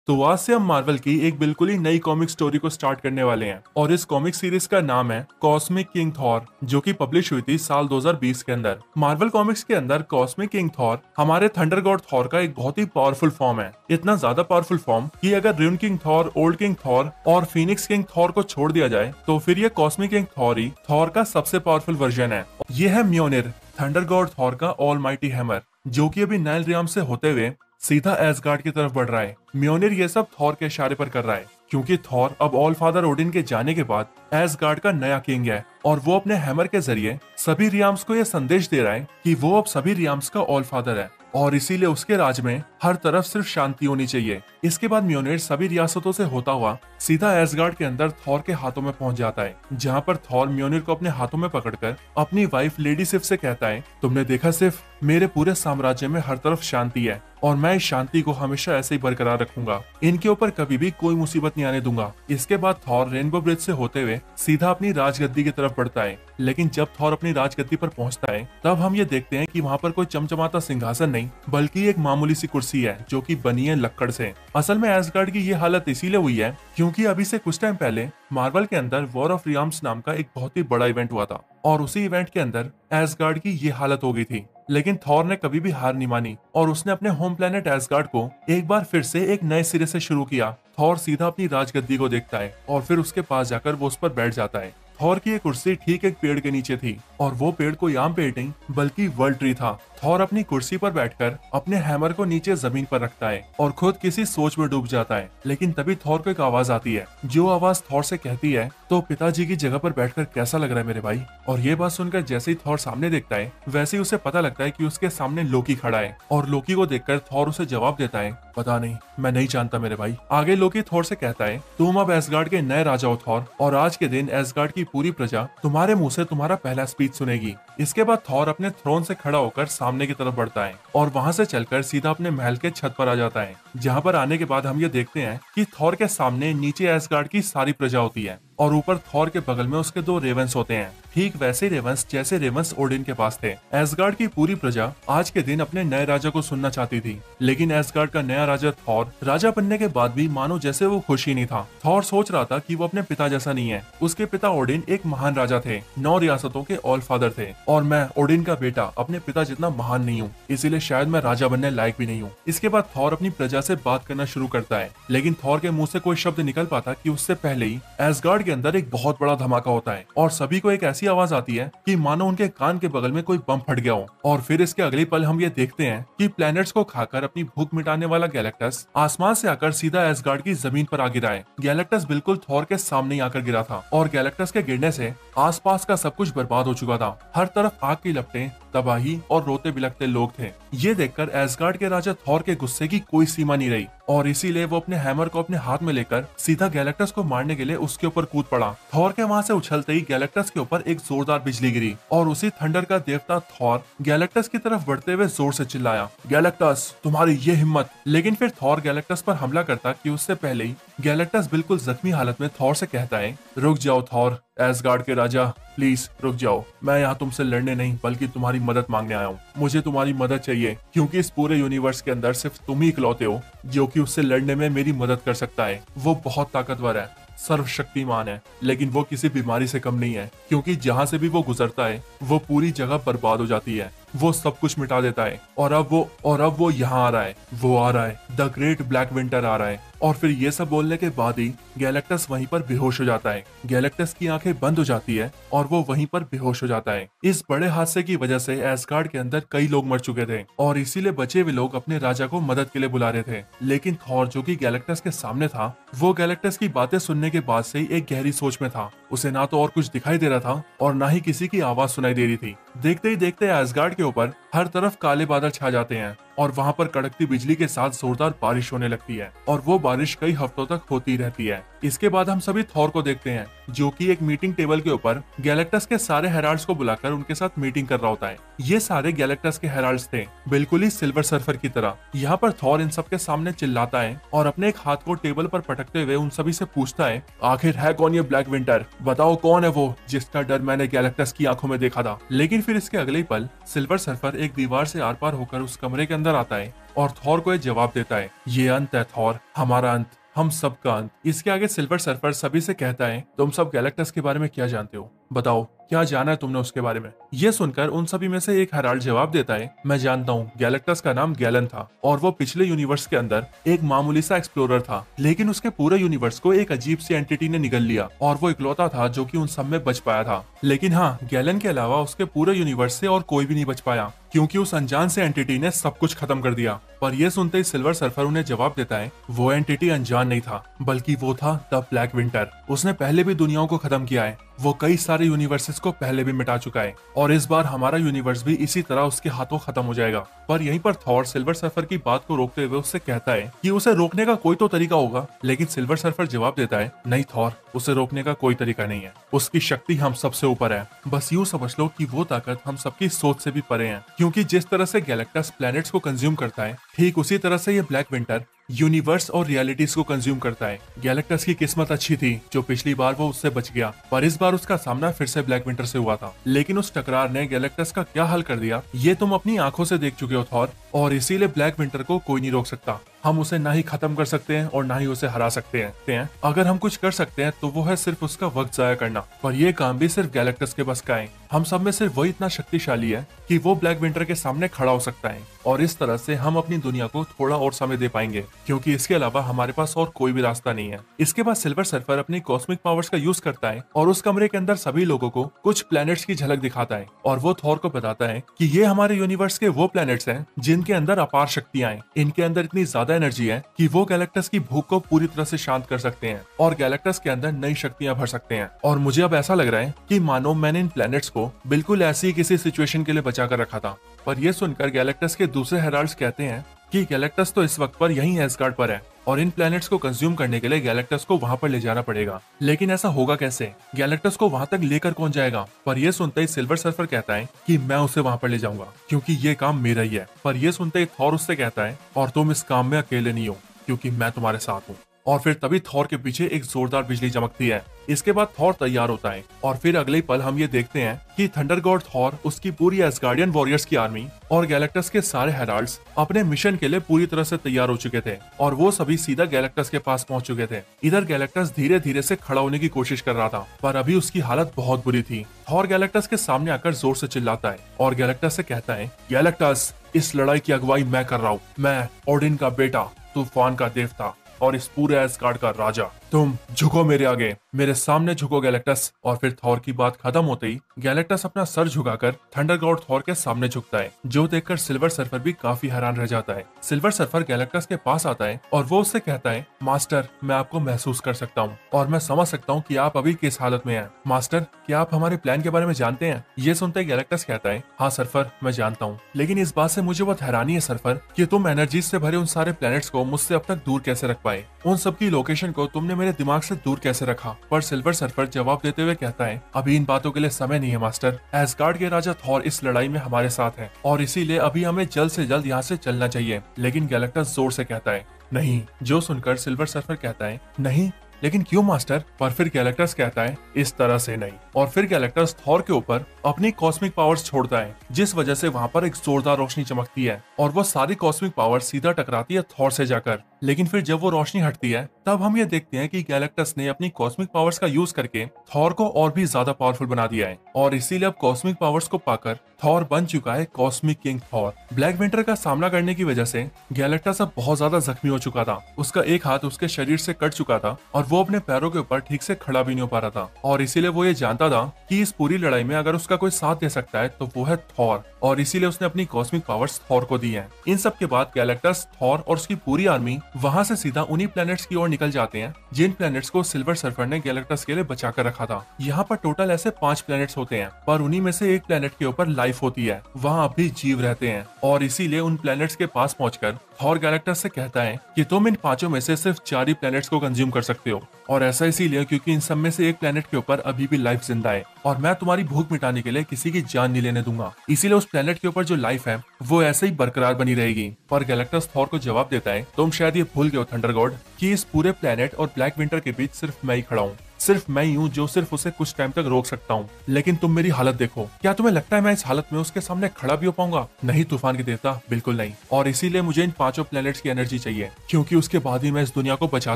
तो आज से हम मार्वल की एक बिल्कुल ही नई कॉमिक स्टोरी को स्टार्ट करने वाले हैं और इस कॉमिक सीरीज का नाम है कॉस्मिक किंग थॉर, जो कि पब्लिश हुई थी साल 2020 के अंदर। मार्वल कॉमिक्स के अंदर कॉस्मिक किंग थॉर हमारे थंडर गॉड थॉर का एक बहुत ही पावरफुल फॉर्म है। इतना ज्यादा पावरफुल फॉर्म कि अगर ruin king Thor, old king Thor और फीनिक्स किंग थॉर को छोड़ दिया जाए तो फिर ये कॉस्मिक किंग थॉर ही थॉर का सबसे पावरफुल वर्जन है। ये है म्योनिर, थंडर गॉड थॉर का ऑलमाइटी हैमर, जो कि अभी नाइल रियाम से होते हुए सीधा एसगार्ड की तरफ बढ़ रहा है। म्योनिर ये सब थॉर के इशारे पर कर रहा है, क्योंकि थॉर अब ऑल फादर ओडिन के जाने के बाद एसगार्ड का नया किंग है और वो अपने हैमर के जरिए सभी रियाम्स को यह संदेश दे रहा है कि वो अब सभी रियाम्स का ऑल फादर है और इसीलिए उसके राज में हर तरफ सिर्फ शांति होनी चाहिए। इसके बाद म्योनिर सभी रियासतों से होता हुआ सीधा एसगार्ड के अंदर थॉर के हाथों में पहुंच जाता है, जहां पर थॉर म्योनिर को अपने हाथों में पकड़कर अपनी वाइफ लेडी सिफ से कहता है, तुमने देखा सिफ, मेरे पूरे साम्राज्य में हर तरफ शांति है और मैं इस शांति को हमेशा ऐसे ही बरकरार रखूंगा। इनके ऊपर कभी भी कोई मुसीबत नहीं आने दूंगा। इसके बाद थॉर रेनबो ब्रिज से होते हुए सीधा अपनी राजगद्दी की तरफ बढ़ता है, लेकिन जब थॉर अपनी राजगद्दी पर पहुंचता है तब हम ये देखते हैं कि वहाँ पर कोई चमचमाता सिंहासन नहीं बल्कि एक मामूली सी कुर्सी है जो कि बनी है लक्कड़ से। असल में एसगार्ड की ये हालत इसीलिए हुई है क्योंकि अभी से कुछ टाइम पहले मार्वल के अंदर वॉर ऑफ रियाम्स नाम का एक बहुत ही बड़ा इवेंट हुआ था और उसी इवेंट के अंदर एसगार्ड की ये हालत हो गई थी। लेकिन थॉर ने कभी भी हार नहीं मानी और उसने अपने होम प्लेनेट एसगार्ड को एक बार फिर से एक नए सिरे से शुरू किया। थॉर सीधा अपनी राजगद्दी को देखता है और फिर उसके पास जाकर वो उस पर बैठ जाता है। थॉर की एक कुर्सी ठीक एक पेड़ के नीचे थी और वो पेड़ कोई आम पेड़ नहीं बल्कि वर्ल्ड ट्री था। थॉर अपनी कुर्सी पर बैठकर अपने हैमर को नीचे जमीन पर रखता है और खुद किसी सोच में डूब जाता है। लेकिन तभी थॉर को एक आवाज आती है, जो आवाज थॉर से कहती है, तो पिताजी की जगह पर बैठकर कैसा लग रहा है मेरे भाई। और ये बात सुनकर जैसे ही थॉर सामने देखता है वैसे ही उसे पता लगता है कि उसके सामने लोकी खड़ा है और लोकी को देखकर थॉर उसे जवाब देता है, पता नहीं, मैं नहीं जानता मेरे भाई। आगे लोकी थॉर से कहता है, तुम अब एसगार्ड के नए राजा हो थॉर और आज के दिन एसगार्ड की पूरी प्रजा तुम्हारे मुंह से तुम्हारा पहला स्पीच सुनेगी। इसके बाद थॉर अपने थ्रोन से खड़ा होकर सामने की तरफ बढ़ता है और वहां से चलकर सीधा अपने महल के छत पर आ जाता है, जहां पर आने के बाद हम ये देखते हैं कि थॉर के सामने नीचे एसगार्ड की सारी प्रजा होती है और ऊपर थॉर के बगल में उसके दो रेवेंस होते हैं, ठीक वैसे रेवेंस जैसे रेवेंस ओडिन के पास थे। एसगार्ड की पूरी प्रजा आज के दिन अपने नए राजा को सुनना चाहती थी, लेकिन एसगार्ड का नया राजा थॉर राजा बनने के बाद भी मानो जैसे वो खुश ही नहीं था। थॉर सोच रहा था कि वो अपने पिता जैसा नहीं है। उसके पिता ओडिन एक महान राजा थे, 9 रियासतों के ऑल फादर थे और मैं ओडिन का बेटा अपने पिता जितना महान नहीं हूँ, इसीलिए शायद मैं राजा बनने लायक भी नहीं हूँ। इसके बाद थॉर अपनी प्रजा से बात करना शुरू करता है, लेकिन थॉर के मुंह से कोई शब्द निकल पाता कि उससे पहले ही एसगार्ड के अंदर एक बहुत बड़ा धमाका होता है और सभी को एक ऐसी आवाज आती है कि मानो उनके कान के बगल में कोई बम फट गया हो। और फिर इसके अगले पल हम ये देखते हैं कि प्लैनेट्स को खाकर अपनी भूख मिटाने वाला गैलेक्टस आसमान से आकर सीधा एसगार्ड की जमीन पर आ गिरा है। गैलेक्टस बिल्कुल थॉर के सामने ही आकर गिरा था और गैलेक्टस के गिरने से आसपास का सब कुछ बर्बाद हो चुका था। हर तरफ आग की लपटें, तबाही और रोते बिलखते लोग थे। ये देखकर एसगार्ड के राजा थॉर के गुस्से की कोई सीमा नहीं रही और इसीलिए वो अपने हैमर को अपने हाथ में लेकर सीधा गैलेक्टस को मारने के लिए उसके ऊपर कूद पड़ा। थॉर के वहां से उछलते ही गैलेक्टस के ऊपर एक जोरदार बिजली गिरी और उसी थंडर का देवता थॉर गैलेक्टस की तरफ बढ़ते हुए जोर से चिल्लाया, गैलेक्टस, तुम्हारी ये हिम्मत। लेकिन फिर थॉर गैलेक्टस पर हमला करता कि उससे पहले ही गैलेक्टस बिल्कुल जख्मी हालत में थॉर से कहता है, रुक जाओ थॉर, एसगार्ड के राजा, प्लीज रुक जाओ। मैं यहाँ तुमसे लड़ने नहीं बल्कि तुम्हारी मदद मांगने आया हूँ। मुझे तुम्हारी मदद चाहिए क्योंकि इस पूरे यूनिवर्स के अंदर सिर्फ तुम ही इकलौते हो जो कि उससे लड़ने में मेरी मदद कर सकता है। वो बहुत ताकतवर है, सर्वशक्तिमान है, लेकिन वो किसी बीमारी से कम नहीं है, क्योंकि जहाँ से भी वो गुजरता है वो पूरी जगह बर्बाद हो जाती है। वो सब कुछ मिटा देता है और अब वो यहाँ आ रहा है। वो आ रहा है, द ग्रेट ब्लैक विंटर आ रहा है। और फिर ये सब बोलने के बाद ही गैलेक्टस वहीं पर बेहोश हो जाता है। गैलेक्टस की आंखें बंद हो जाती है और वो वहीं पर बेहोश हो जाता है। इस बड़े हादसे की वजह से एसगार्ड के अंदर कई लोग मर चुके थे और इसीलिए बचे हुए लोग अपने राजा को मदद के लिए बुला रहे थे। लेकिन थॉर, जो कि गैलेक्टस के सामने था, वो गैलेक्टस की बातें सुनने के बाद से ही एक गहरी सोच में था। उसे ना तो और कुछ दिखाई दे रहा था और ना ही किसी की आवाज सुनाई दे रही थी। देखते ही देखते एसगार्ड के ऊपर हर तरफ काले बादल छा जाते हैं और वहाँ पर कड़कती बिजली के साथ जोरदार बारिश होने लगती है और वो बारिश कई हफ्तों तक होती रहती है। इसके बाद हम सभी थॉर को देखते हैं, जो कि एक मीटिंग टेबल के ऊपर गैलेक्टस के सारे हेराल्ड्स को बुलाकर उनके साथ मीटिंग कर रहा होता है। ये सारे गैलेक्टस के हेराल्ड्स थे, बिल्कुल ही सिल्वर सर्फर की तरह। यहाँ पर थॉर इन सबके सामने चिल्लाता है और अपने एक हाथ को टेबल पर पटकते हुए उन सभी से पूछता है, आखिर है कौन ये ब्लैक विंटर? बताओ कौन है वो जिसका डर मैंने गैलेक्टस की आंखों में देखा था। लेकिन फिर इसके अगले ही पल सिल्वर सर्फर एक दीवार से आर पार होकर उस कमरे के अंदर आता है और थॉर को ये जवाब देता है, ये अंत है थॉर, हमारा अंत, हम सब का अंत। इसके आगे सिल्वर सर्फर सभी से कहता है, तुम सब गैलेक्टस के बारे में क्या जानते हो, बताओ क्या जाना है तुमने उसके बारे में। ये सुनकर उन सभी में से एक हेराल्ड जवाब देता है, मैं जानता हूँ गैलेक्टस का नाम गैलन था और वो पिछले यूनिवर्स के अंदर एक मामूली सा एक्सप्लोरर था, लेकिन उसके पूरे यूनिवर्स को एक अजीब सी एंटिटी ने निगल लिया और वो इकलौता था जो कि उन सब में बच पाया था। लेकिन हाँ, गैलन के अलावा उसके पूरे यूनिवर्स से और कोई भी नहीं बच पाया क्योंकि उस अनजान से एंटिटी ने सब कुछ खत्म कर दिया। पर यह सुनते ही सिल्वर सर्फर उन्हें जवाब देता है, वो एंटिटी अनजान नहीं था बल्कि वो था द ब्लैक विंटर। उसने पहले भी दुनियाओं को खत्म किया है, वो कई सारे यूनिवर्सेस को पहले भी मिटा चुका है और इस बार हमारा यूनिवर्स भी इसी तरह उसके हाथों खत्म हो जाएगा। पर यहीं पर थॉर सिल्वर सर्फर की बात को रोकते हुए उससे कहता है कि उसे रोकने का कोई तो तरीका होगा, लेकिन सिल्वर सर्फर जवाब देता है, नहीं थॉर, उसे रोकने का कोई तरीका नहीं है, उसकी शक्ति हम सबसे ऊपर है, बस यूं समझ लो कि वो ताकत हम सबकी सोच से भी परे है। क्योंकि जिस तरह से गैलेक्टस प्लैनेट्स को कंज्यूम करता है, ठीक उसी तरह से ये ब्लैक विंटर यूनिवर्स और रियलिटीज को कंज्यूम करता है। गैलेक्टस की किस्मत अच्छी थी जो पिछली बार वो उससे बच गया, पर इस बार उसका सामना फिर से ब्लैक विंटर से हुआ था। लेकिन उस टकरार ने गैलेक्टस का क्या हाल कर दिया ये तुम अपनी आंखों से देख चुके हो थॉर, और इसीलिए ब्लैक विंटर को कोई नहीं रोक सकता। हम उसे ना ही खत्म कर सकते हैं और ना ही उसे हरा सकते हैं। अगर हम कुछ कर सकते हैं तो वो है सिर्फ उसका वक्त जाया करना, पर यह काम भी सिर्फ गैलेक्टस के बस का है। हम सब में सिर्फ वही इतना शक्तिशाली है कि वो ब्लैक विंटर के सामने खड़ा हो सकता है और इस तरह से हम अपनी दुनिया को थोड़ा और समय दे पाएंगे, क्योंकि इसके अलावा हमारे पास और कोई भी रास्ता नहीं है। इसके बाद सिल्वर सर्फर अपनी कॉस्मिक पावर्स का यूज करता है और उस कमरे के अंदर सभी लोगों को कुछ प्लैनेट्स की झलक दिखाता है और वो थॉर को बताता है कि ये हमारे यूनिवर्स के वो प्लैनेट्स हैं जिनके अंदर अपार शक्तियां हैं। इनके अंदर इतनी ज्यादा एनर्जी है कि वो गैलेक्टस की भूख को पूरी तरह से शांत कर सकते हैं और गैलेक्टस के अंदर नई शक्तियां भर सकते हैं। और मुझे अब ऐसा लग रहा है कि मानो मैंने इन प्लैनेट्स को बिल्कुल ऐसी किसी सिचुएशन के लिए बचा कर रखा था। पर यह सुनकर गैलेक्टस के दूसरे हेराल्ड्स कहते हैं कि गैलेक्टस तो इस वक्त पर यहीं एस्गार्ड पर है और इन प्लैनेट्स को कंज्यूम करने के लिए गैलेक्टस को वहां पर ले जाना पड़ेगा। लेकिन ऐसा होगा कैसे, गैलेक्टस को वहां तक लेकर कौन जाएगा? पर यह सुनते ही सिल्वर सर्फर कहता है कि मैं उसे वहां पर ले जाऊंगा क्योंकि ये काम मेरा ही है। पर यह सुनते ही थॉर उससे कहता है, और तुम इस काम में अकेले नहीं हो क्योंकि मैं तुम्हारे साथ हूँ। और फिर तभी थॉर के पीछे एक जोरदार बिजली चमकती है। इसके बाद थॉर तैयार होता है और फिर अगले पल हम ये देखते हैं कि थंडर गॉड थॉर, उसकी पूरी एस्गार्डियन वॉरियर्स की आर्मी और गैलेक्टस के सारे हेराल्ड्स अपने मिशन के लिए पूरी तरह से तैयार हो चुके थे और वो सभी सीधा गैलेक्टस के पास पहुंच चुके थे। इधर गैलेक्टस धीरे धीरे से खड़ा होने की कोशिश कर रहा था, पर अभी उसकी हालत बहुत बुरी थी। थॉर गैलेक्टस के सामने आकर जोर से चिल्लाता है और गैलेक्टस से कहता है, गैलेक्टस, इस लड़ाई की अगुवाई मैं कर रहा हूँ। मैं ओडिन का बेटा, तूफान का देवता और इस पूरे एस्गार्ड का राजा। तुम झुको मेरे आगे, मेरे सामने झुको गैलेक्टस। और फिर थॉर की बात खत्म होते ही गैलेक्टस अपना सर झुकाकर थंडर गॉड थॉर के सामने झुकता है, जो देखकर सिल्वर सर्फर भी काफी हैरान रह जाता है। सिल्वर सर्फर गैलेक्टस के पास आता है और वो उससे कहता है, मास्टर, मैं आपको महसूस कर सकता हूँ और मैं समझ सकता हूँ कि आप अभी किस हालत में हैं। मास्टर, क्या आप हमारे प्लान के बारे में जानते हैं? ये सुनते ही गैलेक्टस कहता है, हाँ सर्फर, मैं जानता हूँ, लेकिन इस बात से मुझे बहुत हैरानी है सर्फर कि तुम एनर्जीज से भरे उन सारे प्लैनेट्स को मुझसे अब तक दूर कैसे रख पाए। उन सबकी लोकेशन को तुमने मेरे दिमाग से दूर कैसे रखा? पर सिल्वर सर्फर जवाब देते हुए कहता है, अभी इन बातों के लिए समय नहीं है मास्टर। एस्गार्ड के राजा थॉर इस लड़ाई में हमारे साथ है और इसीलिए अभी हमें जल्द से जल्द यहाँ से चलना चाहिए। लेकिन गैलेक्टस जोर से कहता है, नहीं। जो सुनकर सिल्वर सर्फर कहता है, नहीं, लेकिन क्यों मास्टर? पर फिर गैलेक्टस कहता है, इस तरह से नहीं। और फिर गैलेक्टस थॉर के ऊपर अपनी कॉस्मिक पावर्स छोड़ता है, जिस वजह से वहां पर एक जोरदार रोशनी चमकती है और वो सारी कॉस्मिक पावर सीधा टकराती है थॉर से जाकर। लेकिन फिर जब वो रोशनी हटती है तब हम ये देखते हैं कि गैलेक्टस ने अपनी कॉस्मिक पावर्स का यूज करके थॉर को और भी ज्यादा पावरफुल बना दिया है और इसीलिए अब कॉस्मिक पावर्स को पाकर थॉर बन चुका है cosmic king Thor. Black winter का सामना करने की वजह से गैलेक्टस अब बहुत ज्यादा जख्मी हो चुका था। उसका एक हाथ उसके शरीर से कट चुका था और वो अपने पैरों के ऊपर ठीक से खड़ा भी नहीं हो पा रहा था और इसीलिए वो ये जानता था कि इस पूरी लड़ाई में अगर उसका कोई साथ दे सकता है तो वो है थॉर, और इसीलिए उसने अपनी कॉस्मिक पावर्स थॉर को दी हैं। इन सब के बाद गैलेक्टस, थॉर और उसकी पूरी आर्मी वहां से सीधा उन्हीं प्लैनेट्स की ओर निकल जाते हैं जिन प्लैनेट्स को सिल्वर सर्फर ने गैलेक्टस के लिए बचा कर रखा था। यहाँ पर टोटल ऐसे 5 प्लैनेट्स होते हैं, पर उन्हीं में से एक प्लैनेट के ऊपर लाइफ होती है, वहाँ अभी जीव रहते हैं और इसीलिए उन प्लैनेट्स के पास पहुंचकर थॉर गैलेक्टस से कहता है कि तुम इन 5 में से सिर्फ 4 ही प्लैनेट्स को कंज्यूम कर सकते हो, और ऐसा इसीलिए क्योंकि इन सब में से एक प्लैनेट के ऊपर अभी भी लाइफ जिंदा है और मैं तुम्हारी भूख मिटाने के लिए किसी की जान नहीं लेने दूंगा। इसीलिए उस प्लैनेट के ऊपर जो लाइफ है वो ऐसे ही बरकरार बनी रहेगी। पर गैलेक्टस थॉर को जवाब देता है, तुम शायद ये भूल गए हो थंडर गॉड कि इस पूरे प्लैनेट और ब्लैक विंटर के बीच सिर्फ मैं ही खड़ा हूँ। सिर्फ मैं ही हूँ जो सिर्फ उसे कुछ टाइम तक रोक सकता हूँ, लेकिन तुम मेरी हालत देखो, क्या तुम्हें लगता है मैं इस हालत में उसके सामने खड़ा भी हो पाऊंगा? नहीं तूफान के देवता, बिल्कुल नहीं। और इसीलिए मुझे इन 5 प्लैनेट्स की एनर्जी चाहिए, क्योंकि उसके बाद ही मैं इस दुनिया को बचा